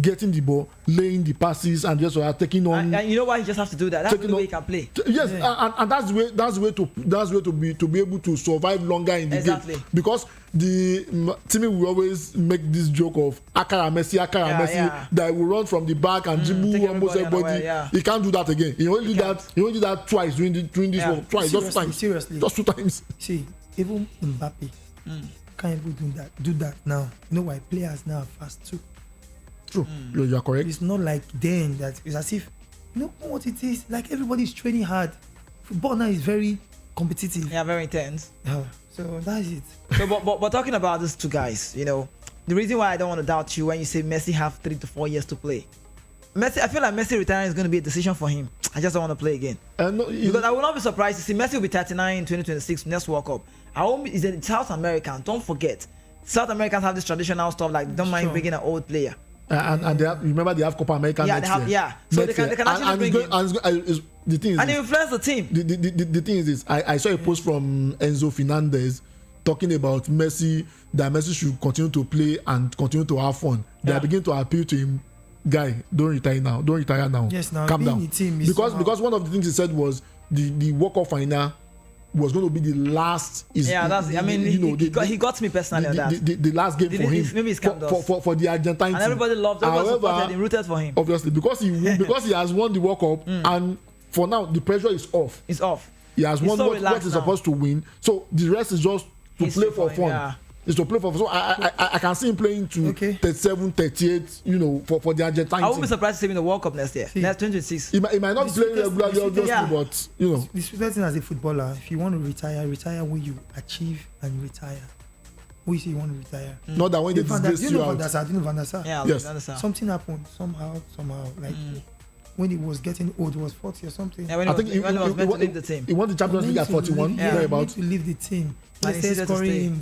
getting the ball, laying the passes, and just taking on. And you know why he just has to do that? That's the way he can play. Yes, and that's the way to be able to survive longer in the game. Because the team will always make this joke of Akara Messi, that will run from the back and dribble almost everybody. He can't do that again. He only did that twice during this one. Twice, just 2 times. Seriously, just 2 times. See, even Mbappe can't even do that now. You know why? Players now are fast too. True. You are correct. It's not like then that it's as if you know what it is. Like everybody's training hard. Football now is very competitive. Yeah, very intense. So that's it. So, but talking about these two guys, you know, the reason why I don't want to doubt you when you say Messi have 3 to 4 years to play. Messi, I feel like Messi retiring is going to be a decision for him. I just don't want to play again. No, because I will not be surprised to see Messi will be 39 in 2026 next World Cup. He's a South American. Don't forget, South Americans have this traditional stuff like don't mind bringing an old player. And they have, remember they have Copa America next year. So they can actually bring him. The thing is, and influence the team. The thing is this: I saw a post from Enzo Fernandez talking about Messi, that Messi should continue to play and continue to have fun. They are beginning to appeal to him, guy, don't retire now. Yes, now calm down. Because one of the things he said was the World Cup final was going to be the last. He got me personally on that. The last game for him. Maybe for the Argentine team. And everybody loved him. Everybody rooted for him. Obviously, because he has won the World Cup, and for now the pressure is off. It's off. He has won what he's supposed to win. So the rest is just to play for fun. Yeah. It's to play for fun. So I can see him playing to 37, 38. You know, for the Argentine team. I won't be surprised to see him in the World Cup next year. Next 2026. He might not play regularly, obviously, but you know. The sweetest thing as a footballer, if you want to retire when you achieve and retire. When you say you want to retire. Not that when they disgrace you out. Do you know Van der Sar? Yeah, yes. Something happened somehow. Like when he was getting old, he was 40 or something. Yeah, when he was meant to leave the team. He won the Champions League at 41. He need to leave the team. He started scoring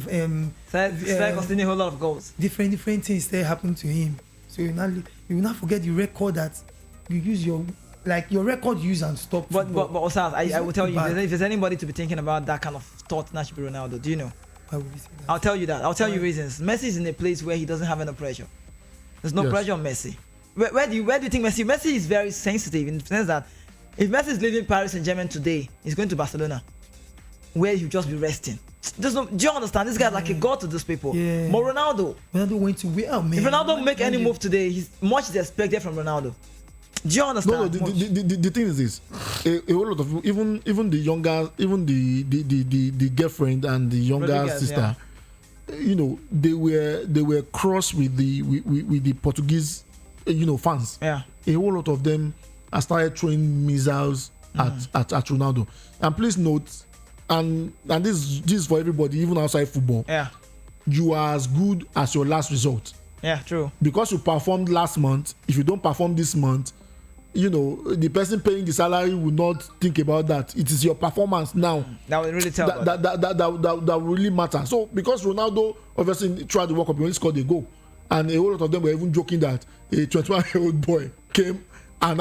a whole lot of goals. Different things there happened to him. So you will not forget the record that you use your record use and stop. But Osas, I will tell you, if there's anybody to be thinking about that kind of thought, that should be Ronaldo. Do you know? Why would you say that? I'll tell you that. I'll tell you reasons. Messi is in a place where he doesn't have any pressure. There's no pressure on Messi. Where do you think Messi? Messi is very sensitive in the sense that if Messi is leaving Paris Saint-Germain today, he's going to Barcelona, where he'll just be resting. Do you understand? This guy's like a god to these people. Yeah. But Ronaldo went to where, man? If Ronaldo make any move today, much is expected from Ronaldo. Do you understand? No. The thing is this: a whole lot of even the younger, even the girlfriend and the younger sister, you know, they were cross with the Portuguese, fans. Yeah. A whole lot of them have started throwing missiles at Ronaldo. And please note, and this is for everybody, even outside football. Yeah. You are as good as your last result. Yeah, true. Because you performed last month, if you don't perform this month, the person paying the salary will not think about that. It is your performance now that will really tell that will really matter. So because Ronaldo obviously throughout the World Cup he only scored a goal, and a whole lot of them were even joking that a 21-year-old boy came and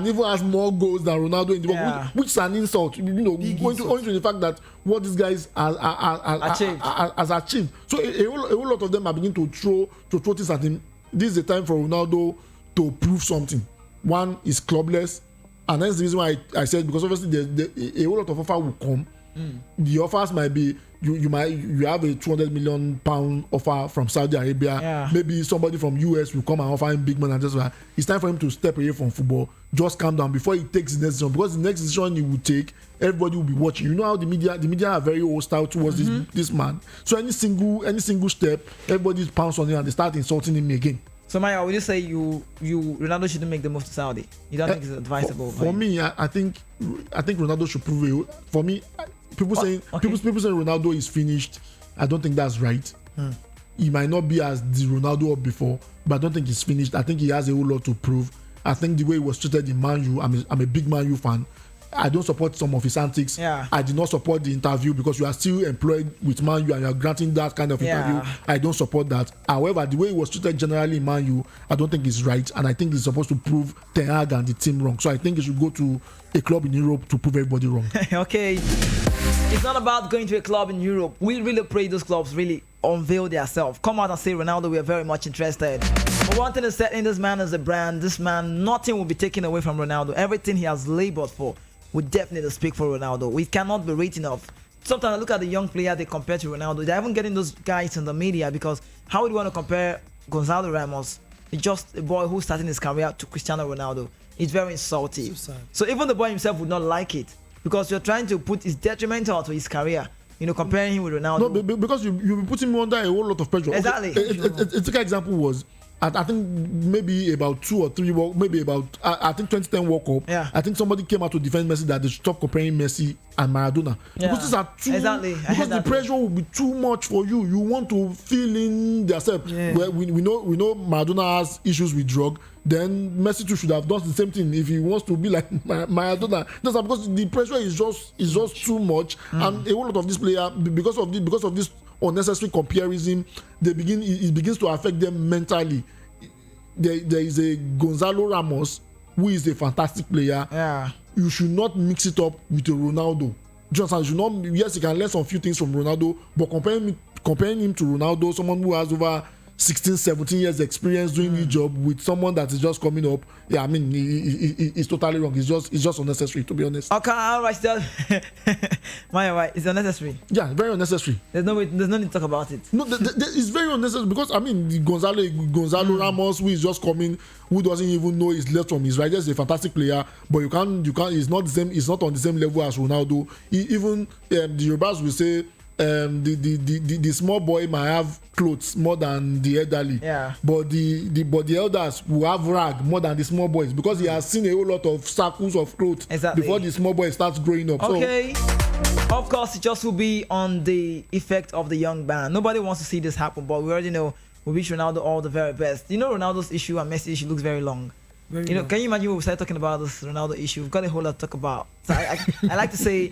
even has more goals than Ronaldo in the World Cup, which is an insult. Going to the fact that what these guys has achieved. So a whole lot of them are beginning to throw things at him. This is the time for Ronaldo to prove something. One is clubless, and that's the reason why I said, because obviously a whole lot of offer will come. The offers might be you have a 200 million pound offer from Saudi Arabia. Yeah. Maybe somebody from US will come and offer him big money, and just it's time for him to step away from football. Just calm down before he takes the next decision, because the next decision he will take, everybody will be watching. You know how the media are very hostile towards this man. So any single step, everybody pounds on him and they start insulting him again. So Maya, would you say Ronaldo shouldn't make the move to Saudi? You don't think it's advisable? For me, I think Ronaldo should prove it. For me, people saying Ronaldo is finished. I don't think that's right. He might not be as the Ronaldo of before, but I don't think he's finished. I think he has a whole lot to prove. I think the way he was treated in Man U, I'm a big Man U fan. I don't support some of his antics. Yeah. I did not support the interview because you are still employed with Man U and you are granting that kind of interview. I don't support that. However, the way he was treated generally in Man U, I don't think is right, and I think he's supposed to prove Ten Hag and the team wrong. So I think he should go to a club in Europe to prove everybody wrong. Okay. It's not about going to a club in Europe. We really pray those clubs really unveil themselves. Come out and say, Ronaldo, we are very much interested. But one thing is certain, this man is a brand. This man, nothing will be taken away from Ronaldo. Everything he has labored for would definitely speak for Ronaldo. We cannot be rating off. Sometimes I look at the young player they compare to Ronaldo. They're even getting those guys in the media because how would you want to compare Gonzalo Ramos, just a boy who's starting his career, to Cristiano Ronaldo? It's very insulting. So even the boy himself would not like it because you're trying to put his detrimental to his career. Comparing him with Ronaldo. No, because you'll be putting him under a whole lot of pressure. Exactly. Okay. A typical example was, I think maybe about 2 or 3, maybe about I think 2010 World Cup. Yeah. I think somebody came out to defend Messi that they should stop comparing Messi and Maradona. Yeah. Because these are too. Exactly. Because the pressure will be too much for you. You want to feel in yourself. Yeah. Well, we know Maradona has issues with drug. Then Messi too should have done the same thing if he wants to be like Maradona. That's because the pressure is just too much, and a whole lot of this player because of this unnecessary comparison, it begins to affect them mentally. There is a Gonzalo Ramos who is a fantastic player. Yeah. You should not mix it up with a Ronaldo. Just as you know, yes, you can learn some few things from Ronaldo, but comparing him to Ronaldo, someone who has over 16, 17 years experience doing the job with someone that is just coming up, yeah, I mean, it's totally wrong. It's just unnecessary, to be honest. Okay, all right, still. Right. It's unnecessary. Yeah, very unnecessary. There's no need to talk about it. No, it's very unnecessary because I mean, the Gonzalo Ramos, who is just coming, who doesn't even know his left from his right, just a fantastic player, but you can't. It's not the same. It's not on the same level as Ronaldo. Even the Yorubas will say. The small boy might have clothes more than the elderly, but the elders will have rag more than the small boys because he has seen a whole lot of circles of clothes before the small boy starts growing up. Okay. Of course, it just will be on the effect of the young man. Nobody wants to see this happen, but we already know we wish Ronaldo all the very best. Ronaldo's issue and Messi issue looks very long. Can you imagine when we start talking about this Ronaldo issue? We've got a whole lot to talk about. So I like to say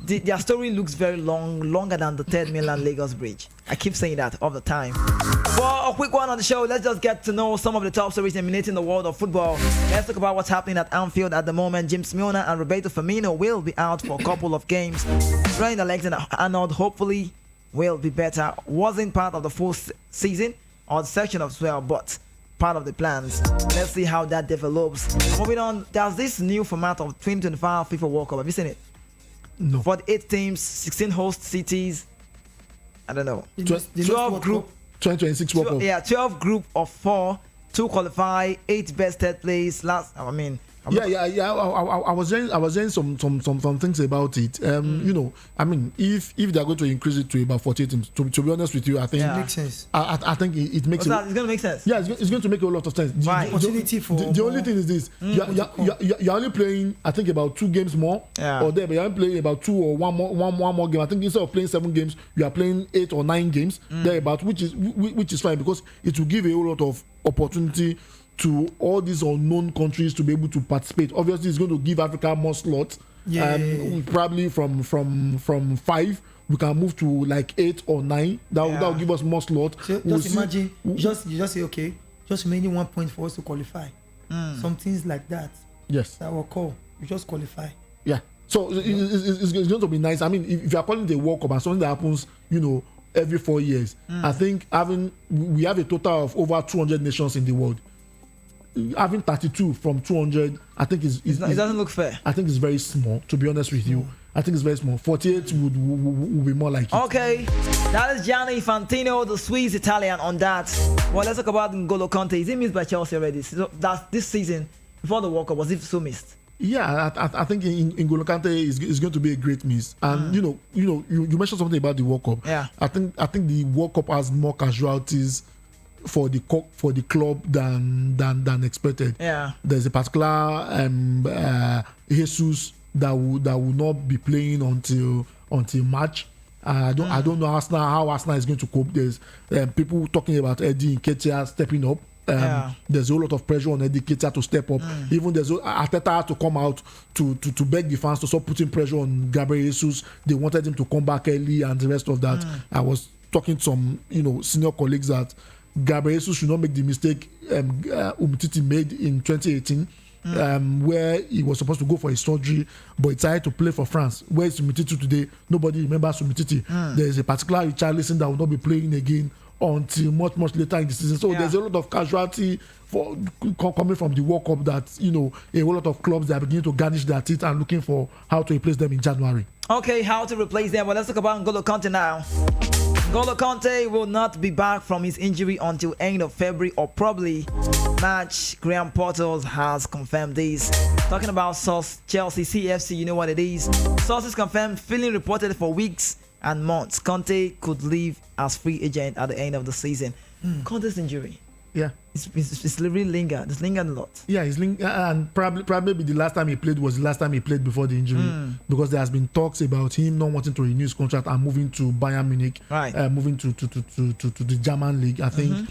their story looks very long, longer than the third mainland Lagos Bridge. I keep saying that all the time. For a quick one on the show, let's just get to know some of the top stories emanating the world of football. Let's talk about what's happening at Anfield at the moment. James Milner and Roberto Firmino will be out for a couple of games. Trent Alexander-Arnold hopefully will be better. Wasn't part of the full season or the section of 12, but part of the plans. Let's see how that develops. Moving on, there's this new format of 2025 FIFA World Cup. Have you seen it? No. 48 teams, 16 host cities. I don't know. 12 group. 2026 World Cup. Yeah, 12 group of 4, 2 qualify, 8 best third place. I was saying some things about it. I mean, if they're going to increase it to about 48 teams, to be honest with you, I think it makes sense. I think it makes it's going to make sense. Yeah, it's going to make a lot of sense. The only thing is this: you're only playing, I think, about 2 games more, or there, but you're only playing about 2 or one more game. I think instead of playing 7 games, you are playing 8 or 9 games there, about which is fine because it will give a whole lot of opportunity to all these unknown countries to be able to participate. Obviously, it's going to give Africa more slots. Probably from 5 we can move to like 8 or 9. That will give us more slots. So imagine you just say, okay, just remaining 1 point for us to qualify. Some things like that. Yes, that will call. You just qualify. Yeah. So it's going to be nice. I mean, if you are calling it a World Cup and something that happens, every 4 years, I think we have a total of over 200 nations in the world. Having 32 from 200, I think it doesn't look fair. I think it's very small, to be honest with you. I think it's very small. 48 would be more like it. Okay, that is Gianni Infantino, the Swiss Italian on that. Well, let's talk about N'Golo Kante. Is he missed by Chelsea already? So that's this season, before the World Cup, was he so missed? Yeah, I think N'Golo Kante is going to be a great miss. And you mentioned something about the World Cup. Yeah. I think the World Cup has more casualties for the club than expected. Yeah. There's a particular Jesus that will not be playing until March. I don't know how Arsenal is going to cope. There's people talking about Eddie Nketiah stepping up. There's a whole lot of pressure on Eddie Nketiah to step up. Even there's Arteta had to come out to beg the fans to stop putting pressure on Gabriel Jesus. They wanted him to come back early and the rest of that. I was talking to some senior colleagues that Gabriel Jesus should not make the mistake Umtiti made in 2018 where he was supposed to go for a surgery, but he decided to play for France. Where is Umtiti today? Nobody remembers Umtiti. There is a particular Richarlison that will not be playing again until much later in the season. So there's a lot of casualty for coming from the World Cup that a whole lot of clubs that are beginning to garnish their teeth and looking for how to replace them in January. Okay, how to replace them? Well, let's talk about N'Golo Kante now. N'Golo Kante will not be back from his injury until end of February or probably March. Graham Portals has confirmed this. Talking about source Chelsea CFC, you know what it is. Sources confirmed feeling reported for weeks and months. Kante could leave as free agent at the end of the season. Kante's injury. Yeah, it's really lingered. It's lingered a lot. Yeah, he's and probably the last time he played was the last time he played before the injury, because there has been talks about him not wanting to renew his contract and moving to Bayern Munich, right? Moving to the German league. I think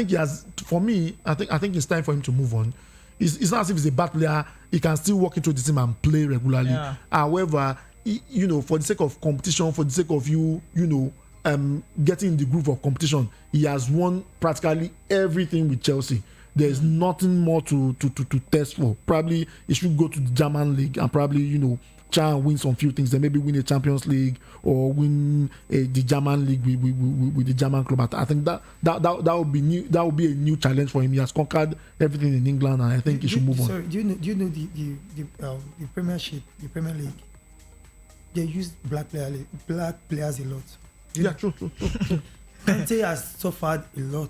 he has. For me, I think it's time for him to move on. It's not as if he's a bad player. He can still walk into the team and play regularly. Yeah. However, for the sake of competition, for the sake of getting in the groove of competition, he has won practically everything with Chelsea. There is nothing more to test for. Probably he should go to the German league and probably try and win some few things. Then maybe win a Champions League or win the German league with the German club. I think that would be new. That would be a new challenge for him. He has conquered everything in England, and I think he should move on. Sorry, do you know the Premiership, the Premier League? They use black players a lot. Yeah, true. Kante has suffered a lot.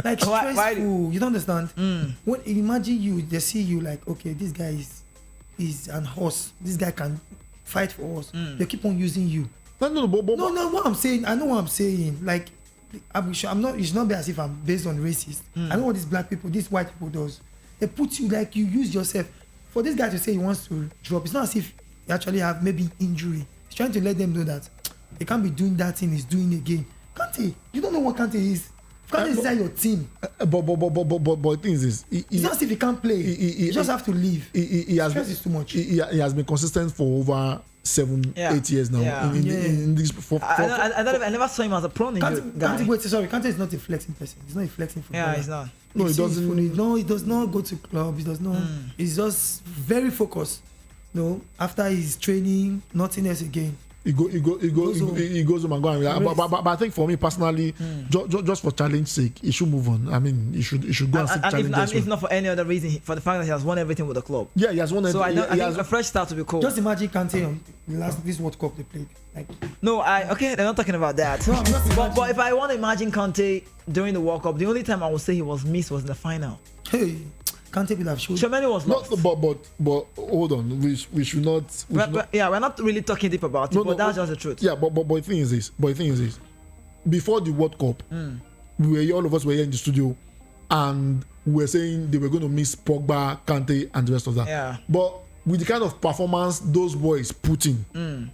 Like Why? stressful. You don't understand. When imagine they see you like, okay, this guy is an horse. This guy can fight for us. They keep on using you. No. What I'm saying, I know what I'm saying. Like, I'm sure I'm not. It should not be as if I'm based on racist. I know what these black people, these white people does. They put you like you use yourself. For this guy to say he wants to drop, it's not as if he actually have maybe injury. He's trying to let them know that they can't be doing that thing he's doing again. Kante, you don't know what Kante is. Kante is inside your team. But the thing is this. It's not as if he can't play. He just have to leave. Stress is too much. He has been consistent for over 8 years now. In this, I never saw him as a prone guy. Kante is not a flexing person. He's not a flexing footballer. Yeah, he's not. No, he doesn't. No, he does not go to club. He does not. He's just very focused. No, after his training, nothing else again. He goes home and go. But I think for me personally, just for challenge sake, he should move on. I mean, he should go and seek challenges. If not for any other reason, for the fact that he has won everything with the club. Yeah, he has won everything. So I think a fresh start to be cool. Just imagine Kante on this World Cup they played. Like, they're not talking about that. No, but if I want to imagine Kante during the World Cup, the only time I would say he was missed was in the final. Hey, Kante will have showed. Chomeni was lost. But hold on, we should not. We're not really talking deep about it, but that's just the truth. Yeah, but the thing is this. Before the World Cup, all of us were here in the studio, and we were saying they were going to miss Pogba, Kante, and the rest of that. Yeah. But with the kind of performance those boys put in,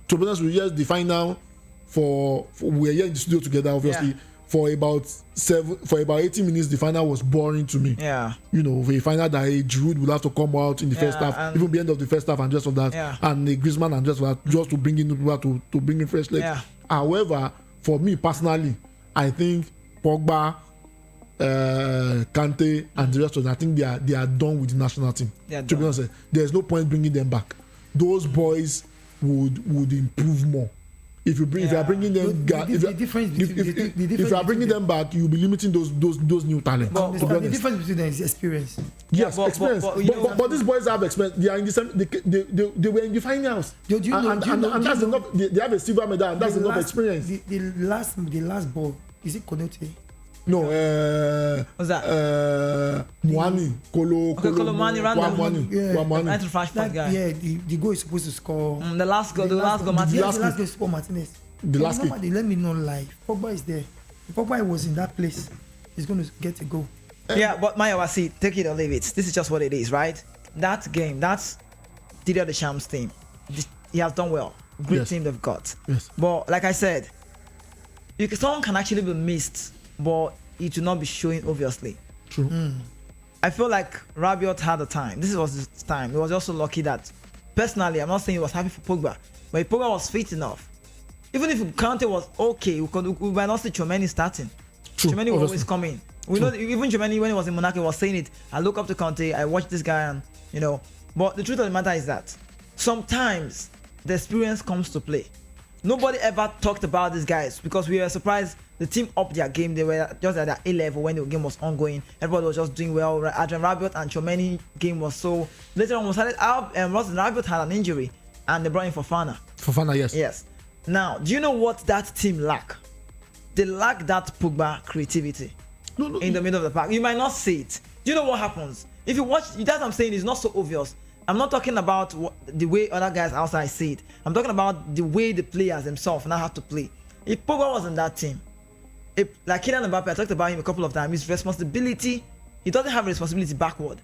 to be honest, we just the final for we were here in the studio together, obviously. Yeah. For about 80 minutes, the final was boring to me. Yeah. The final that Giroud would have to come out in the first half, even the end of the first half, and just of that, and Griezmann and just of that, just to bring in to bring in fresh legs. Yeah. However, for me personally, I think Pogba, Kante, and the rest of them, I think they are done with the national team. To be honest, there's no point bringing them back. Those boys would improve more. If you are bringing them, if you are bringing them back, you'll be limiting those new talents. The difference between them is experience. Yes, experience. But these boys have experience. They are in the same. They were in the finals. And that's enough. They have a silver medal, and that's enough experience. The last ball, is it Konote? No, what's that? Mwani, Kolomani, the goal is supposed to score. The last goal, Martinez. The last goal is for Martinez. Let me not lie. Pogba is there. If Pogba was in that place, he's going to get a goal. Yeah, but Mayawasi, take it or leave it. This is just what it is, right? That game, that's Didier Deschamps' team. He has done well. Great team they've got. Yes. But like I said, someone can actually be missed, but it will not be showing obviously. True. I feel like Rabiot had the time. This was his time. He was also lucky that, personally, I'm not saying he was happy for Pogba, but if Pogba was fit enough, even if Kante was okay, we might not see Chomeni starting. True. Chomeni will always come in. We know even Germany, when he was in Monaco, was saying it. I look up to Conte. I watch this guy, and But the truth of the matter is that sometimes the experience comes to play. Nobody ever talked about these guys because we were surprised. The team upped their game. They were just at their A level when the game was ongoing. Everybody was just doing well. Adrian Rabiot and Tchouameni game was so. Later on, Rabiot had an injury, and they brought in Fofana. Fofana, yes. Yes. Now, do you know what that team lack? They lack that Pogba creativity in the middle of the park. You might not see it. Do you know what happens? If you watch, that's what I'm saying. It's not so obvious. I'm not talking about the way other guys outside see it. I'm talking about the way the players themselves now have to play. If Pogba was in that team, like Kylian Mbappe, I talked about him a couple of times. His responsibility, he doesn't have responsibility backward.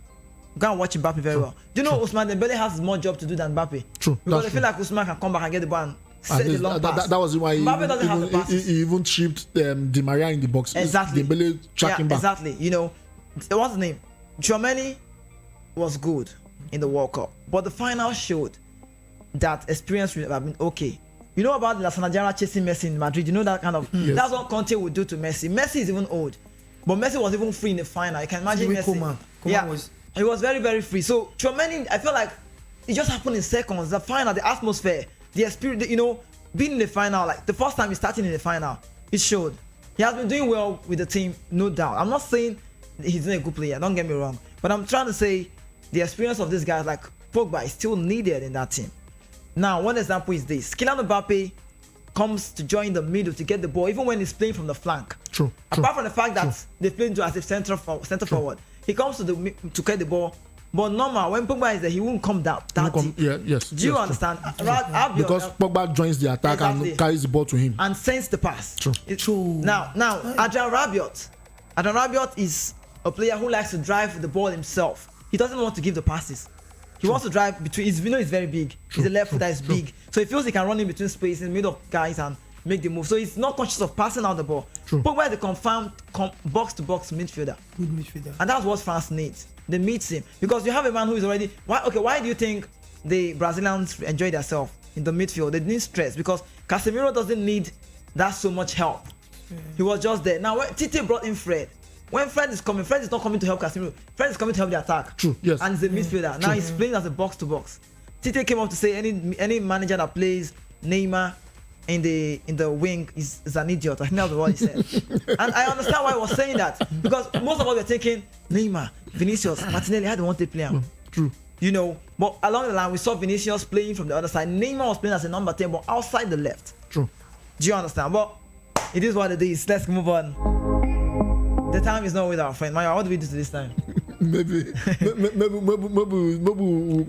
Go and watch Mbappe very well. Do you know Ousmane Dembele has more job to do than Mbappe? True. Because I feel like Ousmane can come back and get the ball and set the long pass. That was why Mbappe doesn't have the passes. he even tripped Di Maria in the box. Exactly. Dembele tracking back. Exactly. What's the name? Tchouameni was good in the World Cup, but the final showed that experience would have been okay. You know about the Sanajara chasing Messi in Madrid? You know that kind of that's what Conte would do to Messi. Messi is even old, but Messi was even free in the final. You can imagine Messi. Koeman he was very, very free. So Tchouameni, I feel like it just happened in seconds. The final, the atmosphere, the experience, being in the final, like the first time he's starting in the final, it showed. He has been doing well with the team, no doubt. I'm not saying he's not a good player, don't get me wrong, but I'm trying to say the experience of this guy, like Pogba, is still needed in that team. Now, one example is this: Kylian Mbappe comes to join the middle to get the ball, even when he's playing from the flank. True. Apart from the fact that they play into as a center forward, he comes to get the ball. But normal, when Pogba is there, he won't come down. Yes. Do you understand? Because Pogba joins the attack and carries the ball to him and sends the pass. True. Now, Adrian Rabiot is a player who likes to drive the ball himself. He doesn't want to give the passes. He wants to drive between. He's very big. He's a left foot that is big, so he feels he can run in between space in the middle of guys and make the move. So he's not conscious of passing out the ball. Pogba is a confirmed box-to-box midfielder. Good midfielder. And that's what France needs. They need him because you have a man who is already. Why do you think the Brazilians enjoy themselves in the midfield? They need stress because Casemiro doesn't need that so much help. He was just there. Now when Tite brought in Fred. When Fred is coming, Fred is not coming to help Casemiro. Fred is coming to help the attack. True. Yes. And he's a midfielder. Now he's playing as a box-to-box. Tite came up to say any manager that plays Neymar in the wing is an idiot. I think that's what he said. And I understand why he was saying that because most of us were thinking Neymar, Vinicius, Martinelli, how do you want to play him? True. But along the line we saw Vinicius playing from the other side. Neymar was playing as a number 10, but outside the left. True. Do you understand? But it is what it is. Let's move on. The time is not with our friend. Maya, what do we do to this time? maybe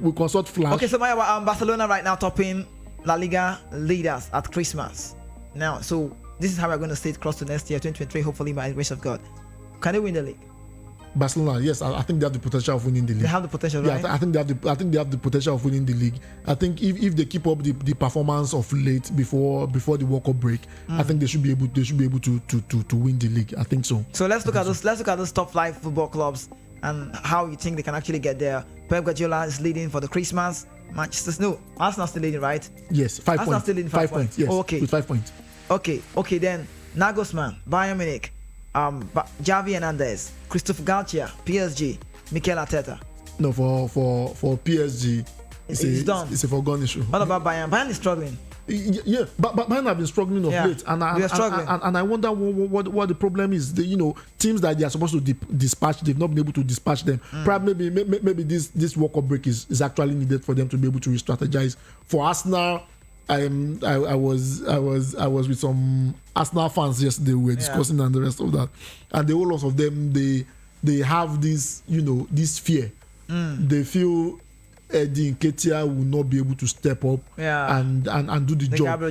we'll consult Flash. Okay, so Maya, Barcelona right now topping La Liga leaders at Christmas. Now, so this is how we're going to stay across to next year, 2023, hopefully by the grace of God. Can they win the league? Barcelona, yes, I think they have the potential of winning the league. They have the potential, right? Yeah, I think they have the potential of winning the league. I think if they keep up the performance of late before the World Cup break, I think they should be able to win the league. I think so. So let's look at those top 5 football clubs and how you think they can actually get there. Pep Guardiola is leading for the Christmas. Arsenal still leading, right? Yes, 5 Arsenal points. Still leading 5 points. Yes, okay. With 5 points. Okay. Then Nagelsmann, Bayern Munich, Javi Hernandez, Christophe Galtier, PSG, Mikel Arteta. No, for PSG, it's done. It's a foregone issue. What about Bayern? Bayern is struggling. Yeah, but Bayern have been struggling of late, and I wonder what the problem is. Teams that they are supposed to dispatch, they've not been able to dispatch them. Probably maybe this World Cup break is actually needed for them to be able to re-strategize. For Arsenal, I was with some Arsenal fans yesterday. We were discussing and the rest of that, and the whole lot of them they have this this fear. They feel Eddie Nketiah will not be able to step up and do the job.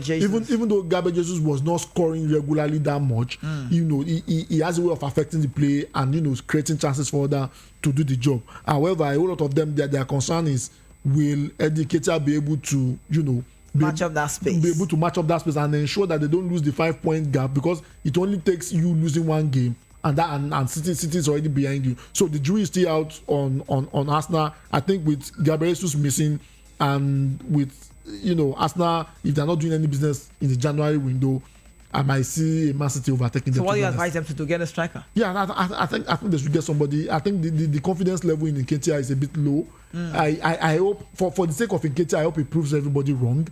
Even though Gabriel Jesus was not scoring regularly that much, he has a way of affecting the play and creating chances for others to do the job. However, a whole lot of them their concern is, will Eddie Nketiah be able to match up that space, be able to match up that space and ensure that they don't lose the 5-point gap, because it only takes you losing one game and City is already behind you. So the jury is still out on Arsenal. I think with Gabriel Jesus missing and with Arsenal, if they're not doing any business in the January window, I might see Man City overtaking them. So what do you advise them to do? Get a striker? Yeah, I think they should get somebody. I think the confidence level in Nketiah is a bit low. I hope for the sake of Nketiah, I hope it proves everybody wrong.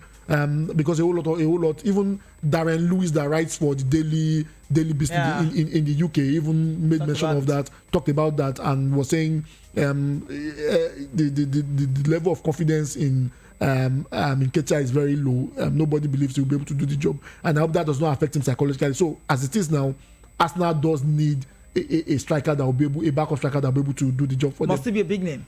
Because a whole lot. Even Darren Lewis, that writes for the Daily Business in the UK, even made mention of that, talked about that, and was saying the level of confidence in Nketiah is very low. Nobody believes he'll be able to do the job, and I hope that does not affect him psychologically. So as it is now, Arsenal does need a striker that will be able, a backup striker that will be able to do the job for them. Must it be a big name?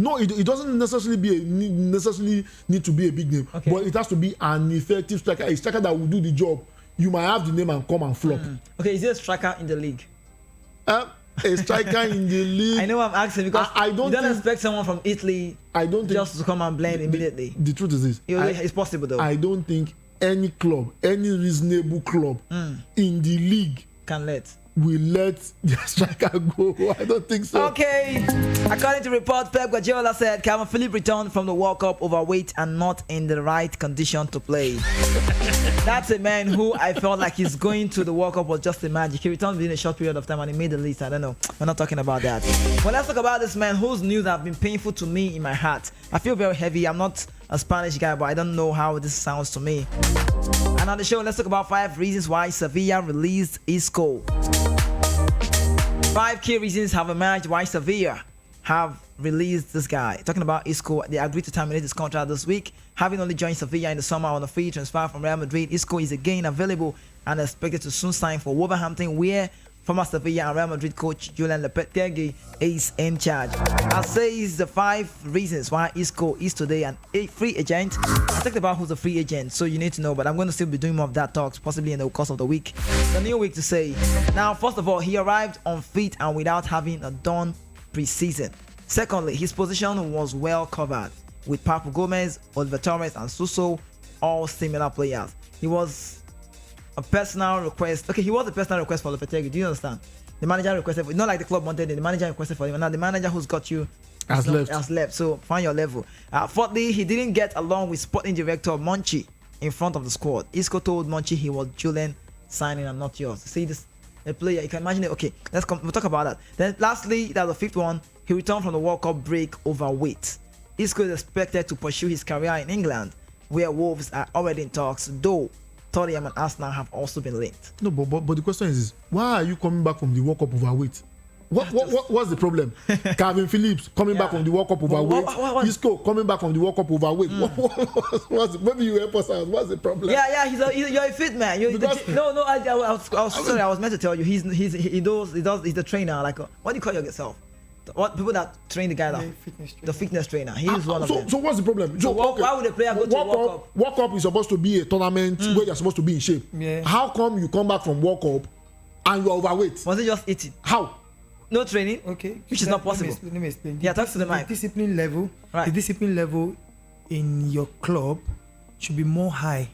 No, it doesn't necessarily need to be a big name, but it has to be an effective striker, a striker that will do the job. You might have the name and come and flop. Okay, is there a striker in the league? A striker in the league. I know I'm asking because I don't you don't expect someone from Italy just to come and blend immediately. The truth is this. It's possible though. I don't think any club, any reasonable club in the league will let the striker go. I don't think so. Okay. According to reports, Pep Guardiola said Calvin Phillips returned from the World Cup overweight and not in the right condition to play. That's a man who I felt like he's going to the World Cup was just a magic. He returned within a short period of time and he made the list. I don't know. We're not talking about that. Well, let's talk about this man whose news have been painful to me in my heart. I feel very heavy. I'm not a Spanish guy, but I don't know how this sounds to me. And on the show, let's talk about 5 reasons why Sevilla released Isco. 5 key reasons have emerged why Sevilla have released this guy. Talking about Isco, they agreed to terminate his contract this week. Having only joined Sevilla in the summer on a free transfer from Real Madrid, Isco is again available and expected to soon sign for Wolverhampton, where former Sevilla and Real Madrid coach Julian Lopetegui is in charge. I'll say the 5 reasons why Isco is today an free agent. I talked about who's a free agent, so you need to know, but I'm going to still be doing more of that talks, possibly in the course of the week. The new week to say. Now, first of all, he arrived unfit and without having a done pre-season. Secondly, his position was well covered with Papu Gomez, Oliver Torres, and Suso, all similar players. He was a personal request. Okay, he was a personal request for Lopetegui. Do you understand? The manager requested for, not like the club wanted it. The manager requested for him. Now the manager who's got you has left. So find your level. Fourthly, he didn't get along with sporting director Monchi in front of the squad. Isco told Monchi he was Julian signing and not yours. See this, a player. You can imagine it. Okay, we'll talk about that. Then lastly, that's the 5th one. He returned from the World Cup break overweight. Isco is expected to pursue his career in England, where Wolves are already in talks, though Tottenham and Arsenal have also been linked. No, but the question is why are you coming back from the World Cup overweight? What's the problem? Calvin Phillips coming back from the World Cup overweight. Isco coming back from the World Cup overweight. Maybe you help us out. What's the problem? Yeah. You're a fit man. I was sorry. I was meant to tell you. He's the trainer. Like what do you call yourself? What people that train the guy that the fitness trainer. He's one of them. So what's the problem? So why would a player go to World Cup? World Cup is supposed to be a tournament where you're supposed to be in shape. Yeah. How come you come back from World Cup and you're overweight? Was it just eating? How? No training. Okay. Which is not possible. Let me explain. Yeah, talk to the mic. The discipline level. Right. The discipline level in your club should be more high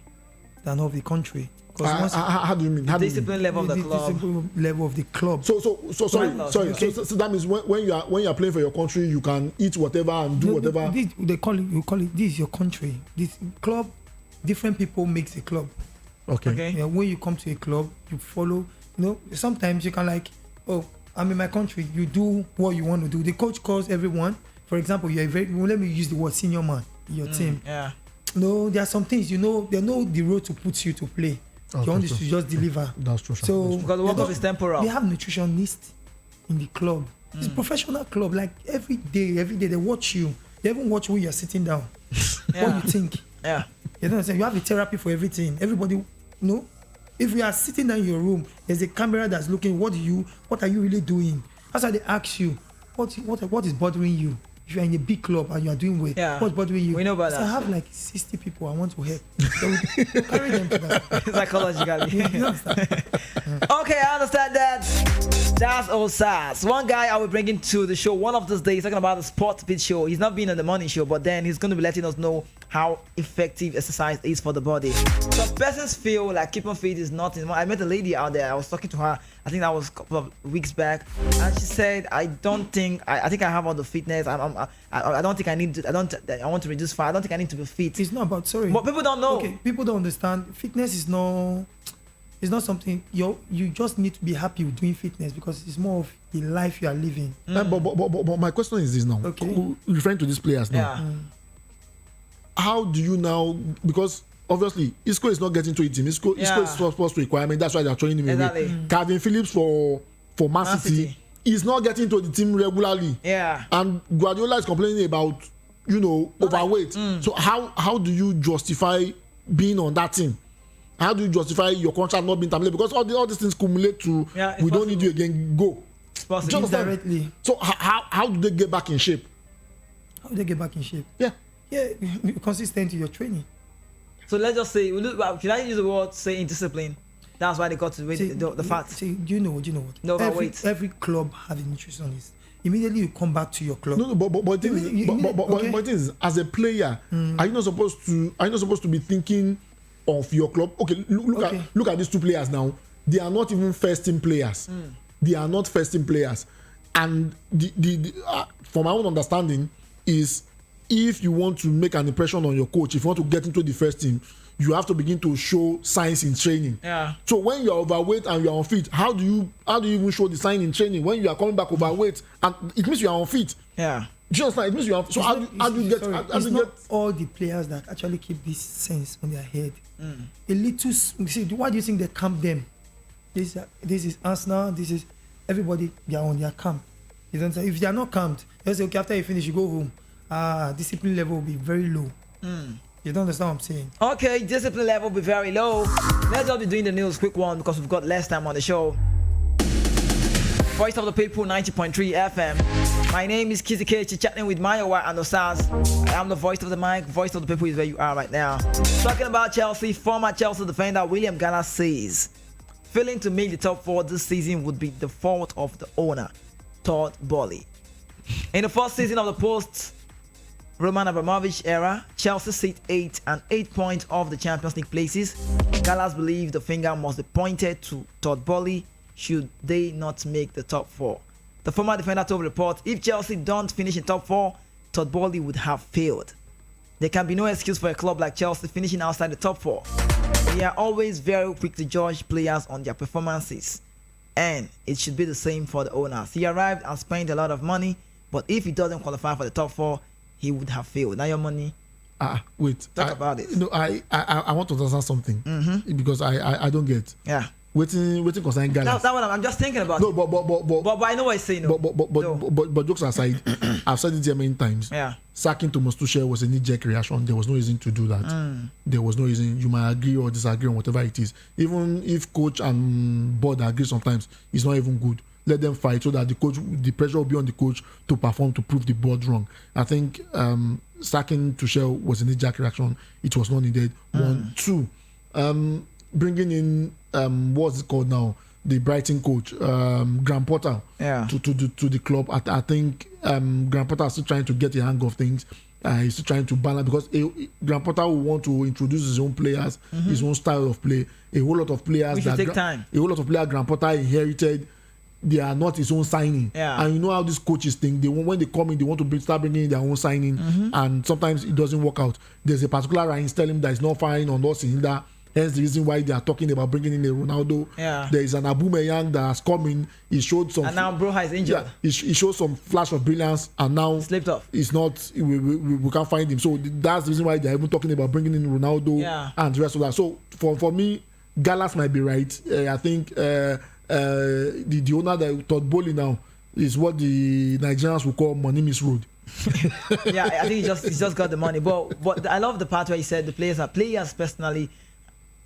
than of the country. How do you mean? The discipline level of the club. Discipline level of the club. So sorry. Okay. So that means when you are playing for your country, you can eat whatever and do whatever. We call it. This is your country. This club. Different people makes a club. Okay. Yeah, when you come to a club, you follow. Sometimes you can I'm in my country. You do what you want to do. The coach calls everyone. For example, let me use the word senior man in your team. Yeah. No, there are some things they know the road to put you to play. You want to just deliver. That's true. So because the World Cup is temporal. They have nutritionists in the club. It's a professional club. Like every day they watch you. They even watch when you're sitting down. What you think? Yeah. You know what I'm saying? You have a therapy for everything. Everybody, if you are sitting down in your room, there's a camera that's looking. What are you really doing? That's why they ask you, what is bothering you? If you are in a big club and you are doing well, what's bothering you? We know about that. I have like 60 people I want to help. So we'll carry them to that. Psychologically. Okay, I understand that. That's all SARS. One guy I will bring into the show one of these days talking about the sports beat show. He's not been on the morning show, but then he's going to be letting us know how effective exercise is for the body. Some persons feel like keeping fit is not in. I met a lady out there. I was talking to her. I think that was a couple of weeks back, and she said, "I don't think I think I have all the fitness. I don't think I need to. I want to reduce fat. I don't think I need to be fit." It's not about But people don't know. Okay, people don't understand. Fitness is no. It's not something you just need to be happy with doing fitness because it's more of the life you are living. But my question is this now. Okay. Referring to these players now. Yeah. How do you now, because obviously Isco is not getting to a team. Isco is supposed to requirement. That's why they're throwing him away. Calvin Phillips for Man City is not getting to the team regularly. Yeah. And Guardiola is complaining about overweight. So how do you justify being on that team? How do you justify your contract not being terminated? Because all these things accumulate to we don't need you again. Go. It's possible. Directly. So how do they get back in shape? How do they get back in shape? Yeah. Yeah, consistent in your training. So let's just say, should I use the word say indiscipline? That's why they got to the fat. See, do you know what? No, overweight. Every club have a nutritionist. Immediately you come back to your club. No, but the thing is, as a player, are you not supposed to be thinking of your club? Okay, look at these two players now. They are not even first team players. They are not first team players, and from my own understanding is, if you want to make an impression on your coach, if you want to get into the first team, you have to begin to show signs in training. Yeah. So when you are overweight and you are unfit, how do you even show the sign in training when you are coming back overweight and it means you are unfit? Yeah. Just like it means you are. So how do you get? It's not all the players that actually keep this sense on their head. A little. See, why do you think they camp them? This is Arsenal. This is everybody. They are on their camp. You don't say if they are not camped, they say okay, after you finish, you go home. Discipline level will be very low. You don't understand what I'm saying? Okay, discipline level will be very low. Let's just be doing the news quick one because we've got less time on the show. Voice of the People 90.3 FM. My name is Kizzy Kechi, chatting with Mayowa and Osaz. I am the voice of the mic. Voice of the People is where you are right now. Talking about Chelsea, former Chelsea defender William Gallas says failing to make the top 4 this season would be the fault of the owner, Todd Boehly. In the first season of the post-Roman Abramovich era, Chelsea sit 8 and 8 points off the Champions League places. Gallas believes the finger must be pointed to Todd Boehly should they not make the top 4. The former defender told reports, if Chelsea don't finish in top 4, Todd Boehly would have failed. There can be no excuse for a club like Chelsea finishing outside the top 4. We are always very quick to judge players on their performances, and it should be the same for the owners. He arrived and spent a lot of money, but if he doesn't qualify for the top 4, he would have failed. Now your money. Wait. Talk about it. No, I want to understand something because I don't get. Yeah. Waiting concern Gallas. That's what I'm just thinking about. No, but I know what he's saying. No. But jokes aside, I've said it here many times. Yeah. Sacking Thomas Tuchel was a knee-jerk reaction. There was no reason to do that. There was no reason. You might agree or disagree on whatever it is. Even if coach and board agree sometimes, it's not even good. Let them fight so that the pressure will be on the coach to perform, to prove the board wrong. I think sacking Tuchel was a knee-jerk reaction. It was not needed. 1, 2. Bringing in what's it called now? The Brighton coach, Graham Potter, to the club. I think Graham Potter is still trying to get a hang of things. He's still trying to balance because Graham Potter will want to introduce his own players, his own style of play. A whole lot of players A whole lot of players Graham Potter inherited. They are not his own signing, and you know how these coaches think. When they come in, they want to start bringing in their own signing, and sometimes it doesn't work out. There's a particular Ryan Sterling that is not firing on those cylinder. Hence the reason why they are talking about bringing in a Ronaldo. Yeah. There is an Aubameyang that has come in. He showed some. And now Broha is injured. Yeah, he showed some flash of brilliance, and now slipped off. It's not. We can't find him. So that's the reason why they are even talking about bringing in Ronaldo and the rest of that. So for me, Gallas might be right. I think the owner that Todd Boehly now is what the Nigerians will call money misroad. Yeah, I think he just got the money. But I love the part where he said the players personally.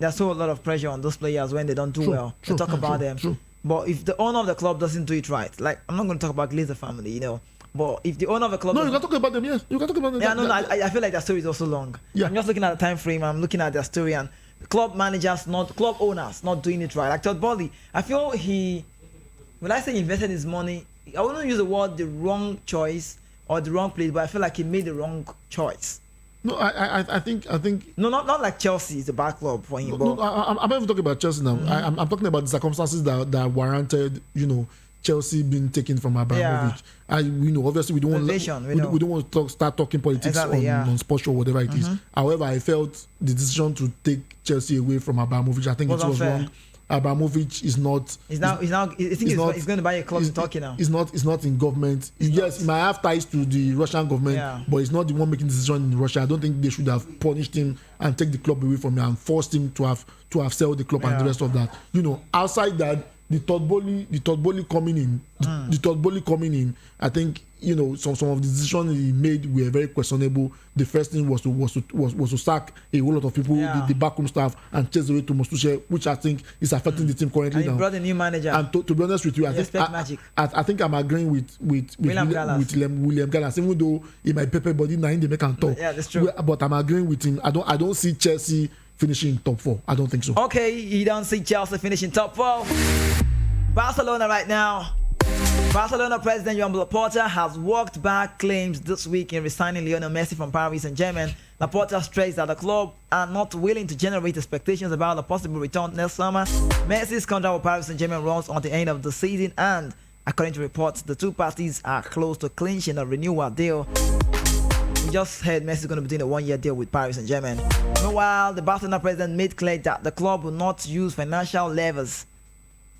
There's so a lot of pressure on those players when they don't do well. To talk about them. But if the owner of the club doesn't do it right, like I'm not going to talk about Glazer family, But if the owner of the club, you can talk about them. Yes, you can talk about them. Yeah, I feel like their story is also long. Yeah. I'm just looking at the time frame. I'm looking at their story and club managers, club owners, not doing it right. Like Todd Boehly, I feel when I say he invested his money, I wouldn't use the word the wrong choice or the wrong place, but I feel like he made the wrong choice. No, I think. No, not like Chelsea is a bad club for him. No, I'm not even talking about Chelsea now. I'm talking about the circumstances that warranted, Chelsea being taken from Abramovich. Obviously we don't want to start talking politics on sports show, whatever it is. However, I felt the decision to take Chelsea away from Abramovich, I think it was wrong. Abramovich is not. He's now. I think he's going to buy a club in Turkey now. It's not in government. Yes, he might have ties to the Russian government, but he's not the one making decision in Russia. I don't think they should have punished him and take the club away from him and forced him to have sold the club and the rest of that. Outside that, the Todboli coming in, I think some of the decisions he made were very questionable. The first thing was to sack a whole lot of people, the backroom staff, and chase away to Tuchel, which I think is affecting the team currently. And he brought a new manager. And to be honest with you, I think I'm agreeing with William Gallas, even though he might pepper body now in the make and talk. Yeah, that's true. But I'm agreeing with him. I don't see Chelsea finishing top 4. I don't think so. Okay, you don't see Chelsea finishing top 4. Barcelona right now. Barcelona president Joan Laporta has walked back claims this week in resigning Lionel Messi from Paris Saint-Germain. Laporta stressed that the club are not willing to generate expectations about a possible return next summer. Messi's contract with Paris Saint-Germain runs on the end of the season, and according to reports, the two parties are close to clinching a renewal deal. We just heard Messi is going to be doing a 1-year deal with Paris Saint-Germain. Meanwhile, the Barcelona president made clear that the club will not use financial levers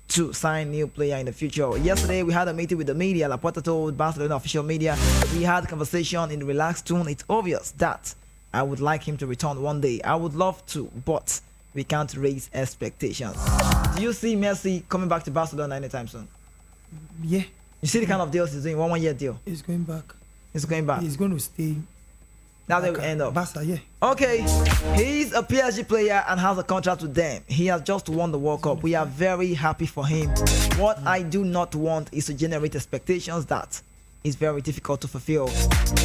to sign new player in the future. Yesterday, we had a meeting with the media. Laporta told Barcelona official media, "We had a conversation in a relaxed tone. It's obvious that I would like him to return one day. I would love to, but we can't raise expectations." Do you see Messi coming back to Barcelona anytime soon? Yeah. You see the kind of deals he's doing, 1-year deal. He's going back. He's going back. He's going to stay. Now they will end up. Barca, yeah. Okay, he's a PSG player and has a contract with them. He has just won the World Cup. We are very happy for him. What I do not want is to generate expectations that is very difficult to fulfill.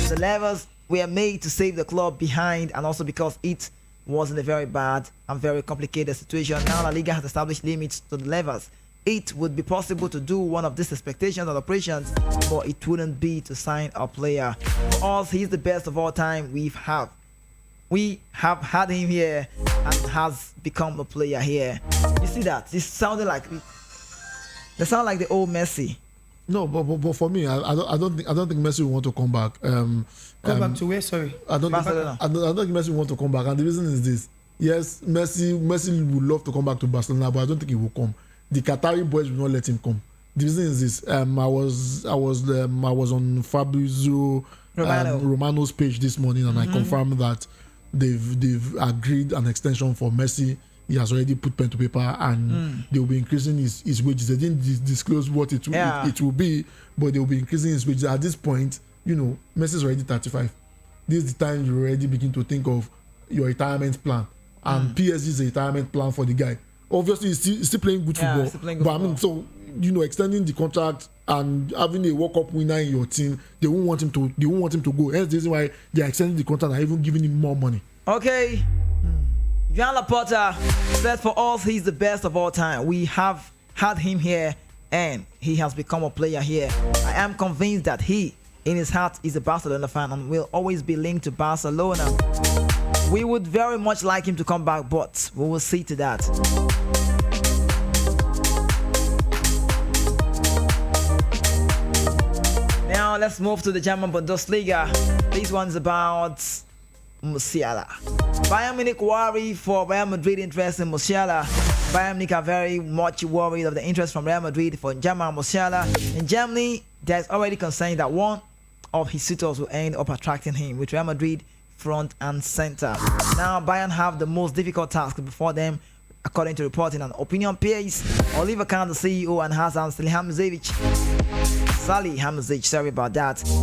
The levers were made to save the club behind, and also because it was in a very bad and very complicated situation. Now La Liga has established limits to the levers. It would be possible to do one of these expectations and operations, but it wouldn't be to sign a player. For us, he's the best of all time. We have had him here and has become a player here. You see that? They sound like the old Messi. No, but for me, I don't think Messi will want to come back. Come back to where? Sorry. I don't think Messi will want to come back, and the reason is this. Yes, Messi would love to come back to Barcelona, but I don't think he will come. The Qatari boys will not let him come. The reason is this. I was on Fabrizio Romano's page this morning, and I confirmed that they've agreed an extension for Messi. He has already put pen to paper, and they will be increasing his wages. They didn't disclose what it will be, but they will be increasing his wages. At this point, Messi is already 35. This is the time you already begin to think of your retirement plan, and PSG is a retirement plan for the guy. Obviously, he's still playing good football. But I mean, so extending the contract and having a World Cup winner in your team, they won't want him to go. Hence the reason why they are extending the contract and even giving him more money. Okay. Joan Laporta says for us, he's the best of all time. We have had him here and he has become a player here. I am convinced that he, in his heart, is a Barcelona fan and will always be linked to Barcelona. We would very much like him to come back, but we will see to that. Now let's move to the German Bundesliga. This one's about Musiala. Bayern Munich worry for Real Madrid interest in Musiala. Bayern Munich are very much worried of the interest from Real Madrid for German Musiala. In Germany, there's already concern that one of his suitors will end up attracting him, with Real Madrid front and center. Now Bayern have the most difficult task before them, according to reporting and opinion piece. Oliver Kahn, the CEO, and Hasan Salihamidzic,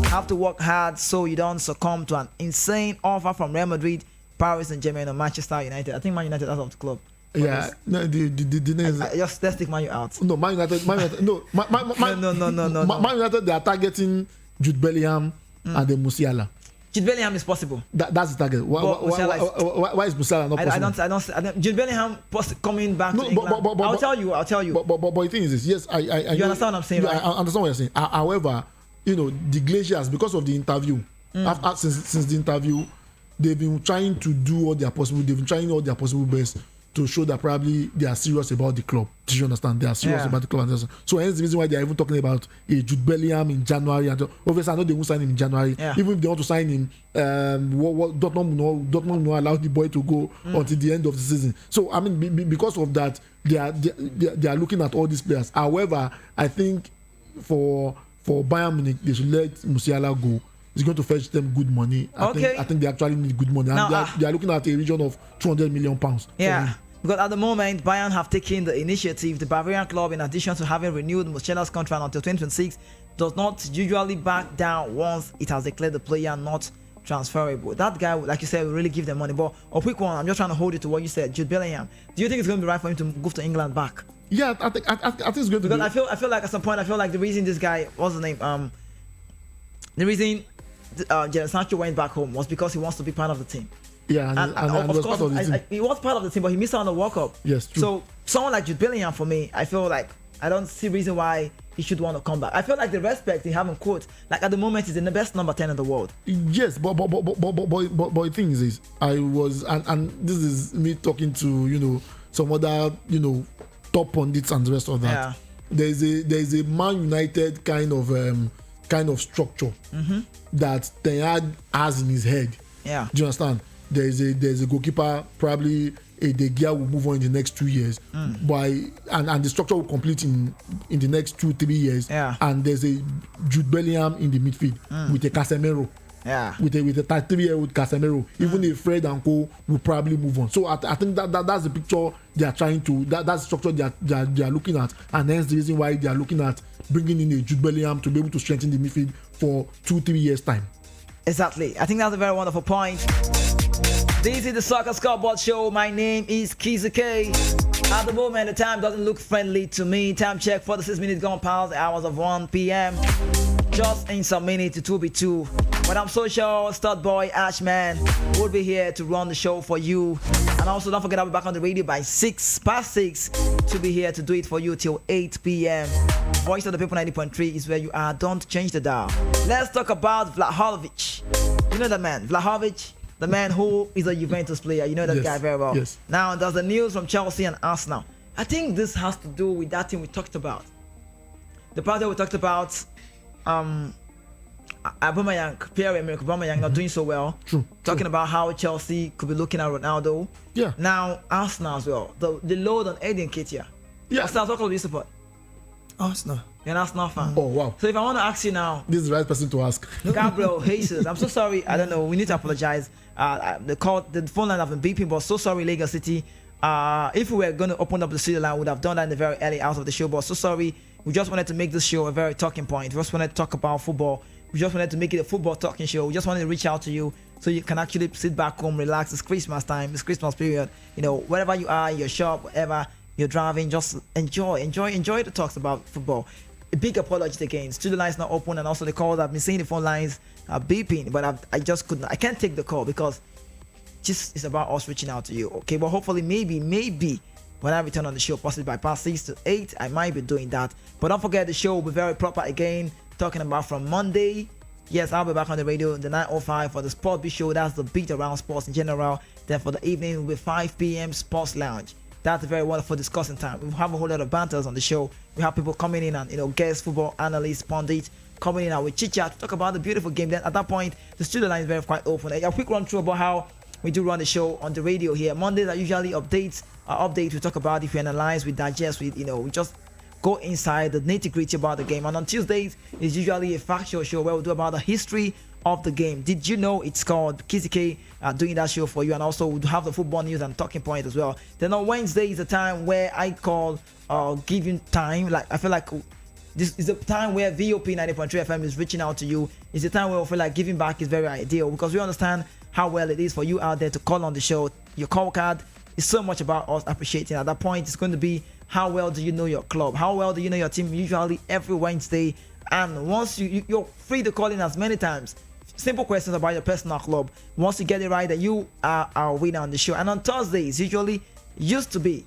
have to work hard so you don't succumb to an insane offer from Real Madrid, Paris Saint-Germain, or Manchester United. I think Man United out of the club. Yeah, no, let's take Man U out. No, Man United. No. Man United, they are targeting Jude Bellingham and then Musiala. Jude Bellingham is possible. That's the target. Why is Musiala not possible? I don't. Jude Bellingham coming back to England. I'll tell you. But the thing is this. Yes, I you understand what I'm saying, right? I understand what you're saying. However, the Glaciers, because of the interview, since the interview, they've been trying to do all their possible. They've been trying all their possible best to show that probably they are serious about the club. Did you understand? They are serious about the club. So hence the reason why they are even talking about a Jude Bellingham in January. And obviously, I know they won't sign him in January. Yeah. Even if they want to sign him, Dortmund will not allow the boy to go until the end of the season. So I mean, because of that, they are looking at all these players. However, I think for Bayern Munich, they should let Musiala go. It's going to fetch them good money. I think they actually need good money, and now, they are looking at a region of 200 million pounds. Yeah. Because at the moment, Bayern have taken the initiative. The Bavarian club, in addition to having renewed Musiala's contract until 2026, does not usually back down once it has declared the player not transferable. That guy, like you said, will really give them money. But a quick one, I'm just trying to hold you to what you said. Jude Bellingham. Do you think it's going to be right for him to go to England back? Yeah, I think it's going to be. Because I feel like at some point, I feel like the reason this guy, what's his name? The reason Jadon Sancho went back home was because he wants to be part of the team. Yeah, and of course, part of the team. he was part of the team, but he missed out on the World Cup. Yes, true. So someone like Jude Bellingham, for me, I feel like I don't see reason why he should want to come back. I feel like the respect they have in court, like at the moment, he's in the best number 10 in the world. Yes, but the thing is I was and this is me talking to some other top pundits and the rest of that. Yeah. There's a Man United kind of structure that Ten Hag has in his head. Yeah. Do you understand? There's a goalkeeper, probably De Gea will move on in the next 2 years. And the structure will complete in the next 2-3 years. Yeah. And there's a Jude Bellingham in the midfield with a Casemiro. Yeah. With a 33-year-old Casemiro. Even if Fred and Co will probably move on. So I think that's the picture they are trying to. That's the structure they are looking at, and hence the reason why they are looking at bringing in a Jude Bellingham to be able to strengthen the midfield for 2-3 years time. Exactly. I think that's a very wonderful point. This is the Soccer Scoreboard Show. My name is Kizuke. At the moment, the time doesn't look friendly to me. Time check, 46 minutes gone past the hours of 1 p.m. Just in some minutes, it will be 2. But I'm so sure Stud Boy Ashman will be here to run the show for you. And also, don't forget, I'll be back on the radio by 6 to be here to do it for you till 8 p.m. Voice of the People 90.3 is where you are. Don't change the dial. Let's talk about Vlahovic. You know that man, Vlahovic, the man who is a Juventus player. You know that guy very well. Yes. Now, there's the news from Chelsea and Arsenal. I think this has to do with that thing we talked about. The part that we talked about, Aubameyang, Pierre-Emerick Aubameyang not doing so well. True. Talking about how Chelsea could be looking at Ronaldo. Yeah. Now, Arsenal as well. The load on Eddie Nketiah. Yeah. Arsenal, what club do you support? Arsenal. You're an Arsenal fan. Oh wow. So if I want to ask you now, This is the right person to ask. Gabriel Jesus, I'm so sorry. I don't know. We need to apologize. The phone line have been beeping, but so sorry, Lagos City. If we were going to open up the studio line, we would have done that in the very early hours of the show. But so sorry. We just wanted to make this show a very talking point. We just wanted to talk about football. We just wanted to make it a football talking show. We just wanted to reach out to you so you can actually sit back home, relax. It's Christmas time. It's Christmas period. Wherever you are, your shop, whatever you're driving, just enjoy the talks about football. A big apology again. Studio lines not open, and also the calls. I've been seeing the phone lines are beeping, but I just couldn't. I can't take the call because just it's about us reaching out to you. Okay, but hopefully maybe when I return on the show, possibly by past 6 to 8, I might be doing that. But don't forget, the show will be very proper again. Talking about from Monday. Yes, I'll be back on the radio the 9:05 for the Sport B show. That's the beat around sports in general. Then for the evening will be 5 p.m. Sports Lounge. That's a very wonderful discussing time. We have a whole lot of banters on the show. We have people coming in and guest football analysts, pundits coming in and we chit chat to talk about the beautiful game. Then at that point, the studio line is very quite open. A quick run through about how we do run the show on the radio here. Mondays are usually updates. We talk about if we analyze, we digest, we just go inside the nitty-gritty about the game. And on Tuesdays is usually a factual show where we do about the history of the game. Did you know it's called Kizuke doing that show for you? And also we have the football news and talking point as well. Then on Wednesday is a time where I call giving time. Like I feel like this is a time where VOP 90.3 FM is reaching out to you. It's a time where I feel like giving back is very ideal because we understand how well it is for you out there to call on the show. Your call card is so much about us appreciating. At that point, it's going to be how well do you know your club? How well do you know your team? Usually every Wednesday. And once you're free to call in as many times. Simple questions about your personal club. Once you get it right, then you are our winner on the show. And on Thursdays, usually used to be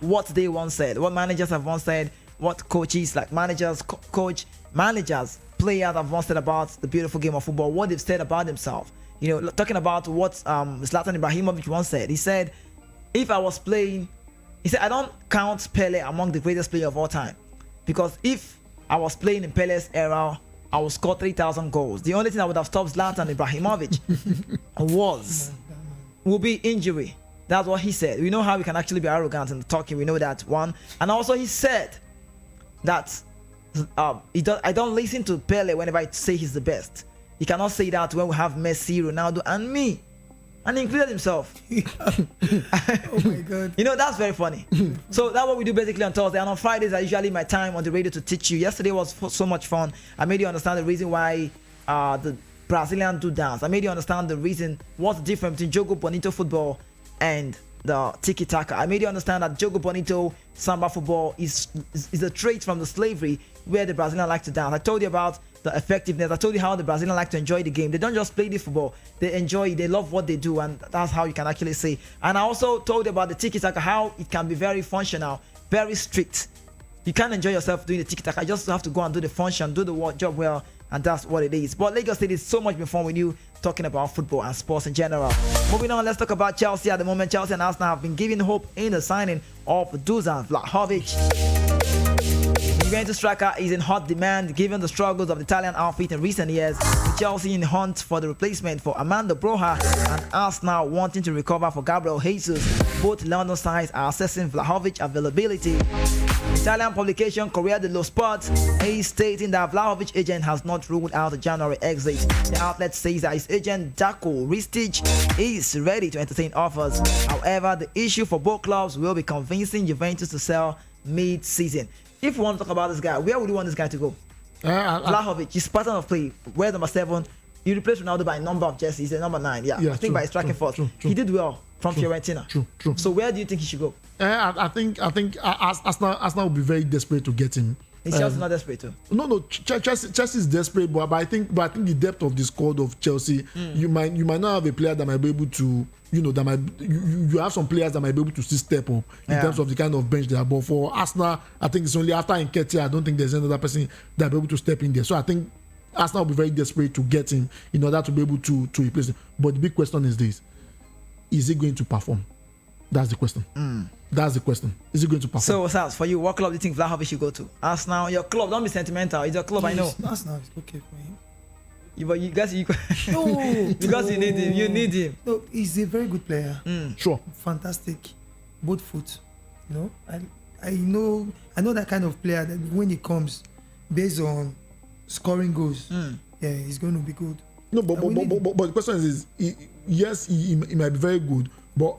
what they once said, what managers have once said, what coaches like managers, managers, players have once said about the beautiful game of football, what they've said about themselves. Talking about what Zlatan Ibrahimovic once said. He said, if I was playing, he said, I don't count Pele among the greatest players of all time. Because if I was playing in Pele's era, I would score 3,000 goals. The only thing that would have stopped Zlatan Ibrahimovic would be injury. That's what he said. We know how we can actually be arrogant in talking. We know that one. And also he said that I don't listen to Pele whenever I say he's the best. He cannot say that when we have Messi, Ronaldo, and me. And he included himself. Oh my God. You know, that's very funny. So that's what we do basically on Thursday. And on Fridays are usually my time on the radio to teach you. Yesterday was so much fun. I made you understand the reason why the Brazilians do dance. I made you understand the reason, what's the difference between Jogo Bonito football and the tiki-taka. I made you understand that Jogo Bonito samba football is a trait from the slavery where the Brazilians like to dance. I told you about the effectiveness. I told you how the Brazilians like to enjoy the game. They don't just play the football. They enjoy it. They love what they do, and that's how you can actually say. And I also told you about the tiki-taka, how it can be very functional, very strict. You can't enjoy yourself doing the tiki-taka. You just have to go and do the function, do the job well, and that's what it is. But Lagos State is so much been fun with you talking about football and sports in general. Moving on, let's talk about Chelsea at the moment. Chelsea and Arsenal have been giving hope in the signing of Dusan Vlahovic. The Juventus striker is in hot demand given the struggles of the Italian outfit in recent years, with Chelsea in hunt for the replacement for Armando Broja and Arsenal wanting to recover for Gabriel Jesus. Both London sides are assessing Vlahovic availability. Italian publication Corriere dello Sport is stating that Vlahovic agent has not ruled out a January exit. The outlet says that his agent Darko Ristic is ready to entertain offers. However, the issue for both clubs will be convincing Juventus to sell mid-season. If you want to talk about this guy, where would you want this guy to go? Vlahovic, his pattern of play, where number 7, you replace Ronaldo by number of jerseys, he's a number 9. Yeah, I think by striking force. He did well from Fiorentina. True. So where do you think he should go? I think Arsenal will be very desperate to get him. Is Chelsea not desperate too? No. Chelsea is desperate, but I think the depth of the squad of Chelsea, you might not have a player that might be able to, you have some players that might be able to still step up in terms of the kind of bench they have. But for Arsenal, I think it's only after Nketiah. I don't think there's another person that will be able to step in there. So I think Arsenal will be very desperate to get him in order to be able to replace him. But the big question is this: is he going to perform? That's the question. That's the question. Is he going to perform? So, Sals, for you, what club do you think Vlahovic should go to? Arsenal, your club. Don't be sentimental. It's your club, I know. Arsenal is okay for him. But you guys, No, because you need him. You need him. No, he's a very good player. Sure. Fantastic, both foot. I know that kind of player that when he comes, based on scoring goals, he's going to be good. No, but the question is, yes, he might be very good, but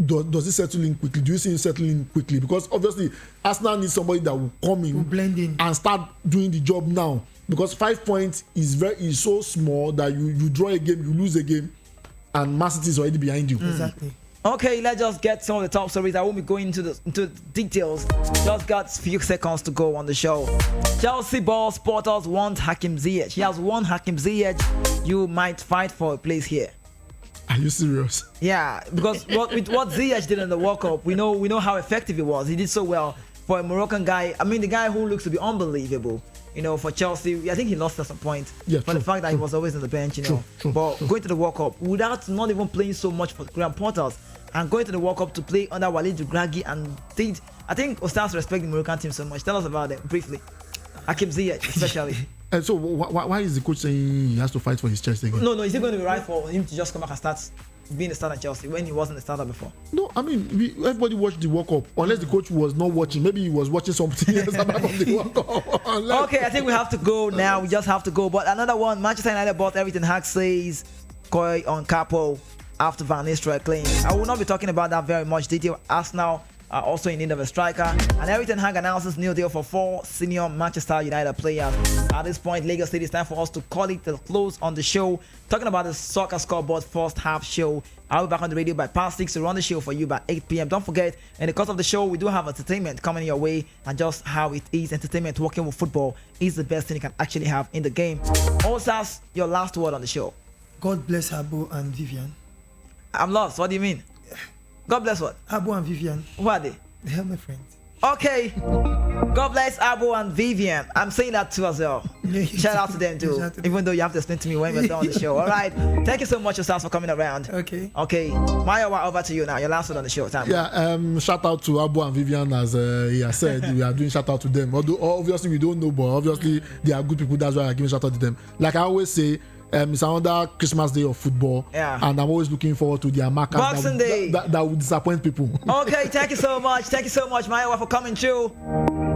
does he settle in quickly? Do you see him settling in quickly? Because obviously Arsenal needs somebody that will come in, blend in, and start doing the job now. Because 5 points is so small that you draw a game, you lose a game, and Man City is already behind you. Exactly. Okay, let's just get some of the top stories. I won't be going into the details. Just got a few seconds to go on the show. Chelsea ball spotters want Hakim Ziyech. He has won Hakim Ziyech. You might fight for a place here. Are you serious? Yeah, because with what Ziyech did in the World Cup, we know how effective he was. He did so well for a Moroccan guy. I mean, the guy who looks to be unbelievable. For Chelsea, I think he lost at some point for the fact that he was always on the bench. But going to the World Cup without not even playing so much for Graham Potters and going to the World Cup to play under Walid Regragui, and I think Ostas respect the Moroccan team so much. Tell us about them briefly. Hakim Ziyech, especially. And so why is the coach saying he has to fight for his chest again? No, is it going to be right for him to just come back and start being a starter at Chelsea when he wasn't a starter before? No, I mean, everybody watched the World Cup, unless the coach was not watching. Maybe he was watching something else apart from the World Cup. Okay, I think we have to go now. We just have to go. But another one, Manchester United bought everything. Hack says Koi on Capo after Van Nistelrooy claim. I will not be talking about that very much detail. Arsenal are also in need of a striker, and Everton Hag announces new deal for 4 senior Manchester United players. At this point, Lagos State, it's time for us to call it the close on the show. Talking about the Soccer Scoreboard first half show. I'll be back on the radio by past 6 to run the show for you by 8 p.m. Don't forget, in the course of the show, we do have entertainment coming your way, and just how it is, entertainment working with football is the best thing you can actually have in the game. Osas, your last word on the show. God bless Abu and Vivian. I'm lost. What do you mean? God bless what? Abu and Vivian. Who are they? They are my friends. Okay. God bless Abu and Vivian. I'm saying that too as well. Shout out to them too. Even though you have to explain to me when we're done on the show. All right. Thank you so much, Osas, for coming around. Okay. Mayowa, over to you now. Your last word on the show. Time. Yeah. Shout out to Abu and Vivian, as he has said. We are doing shout out to them. Although obviously we don't know, but obviously they are good people. That's why I'm giving shout out to them. Like I always say, It's another Christmas day of football. Yeah. And I'm always looking forward to their markers Boxing Day. that will disappoint people. Okay, thank you so much. Thank you so much, Maiwa, for coming through.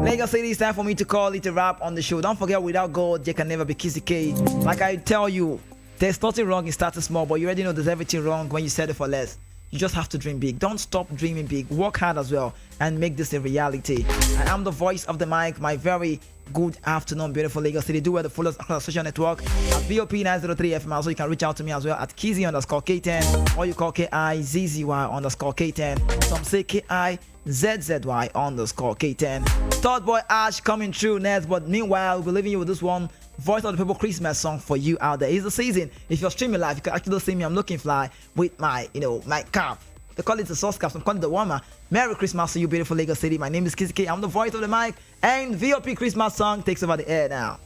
Lagos City, it's time for me to call it a wrap on the show. Don't forget, without God, there can never be Kizzy K. Like I tell you, there's nothing wrong in starting small, but you already know there's everything wrong when you settle for less. You just have to dream big. Don't stop dreaming big. Work hard as well and make this a reality. I am the voice of the mic. My very good afternoon, beautiful Lagos City. Do well to follow us across social network at VOP903 FM. Also, you can reach out to me as well at Kizzy_K10 or you call KIZZY_K10. Some say KIZZY_K10. Third boy Ash coming through next, but meanwhile, we'll be leaving you with this one. Voice of the People Christmas song for you out there. It's the season. If you're streaming live, you can actually see me. I'm looking fly with my, my cap. They call it the sauce cap. I'm calling it the warmer. Merry Christmas to you, beautiful Lagos City. My name is Kizzy K. I'm the voice of the mic, and VOP Christmas song takes over the air now.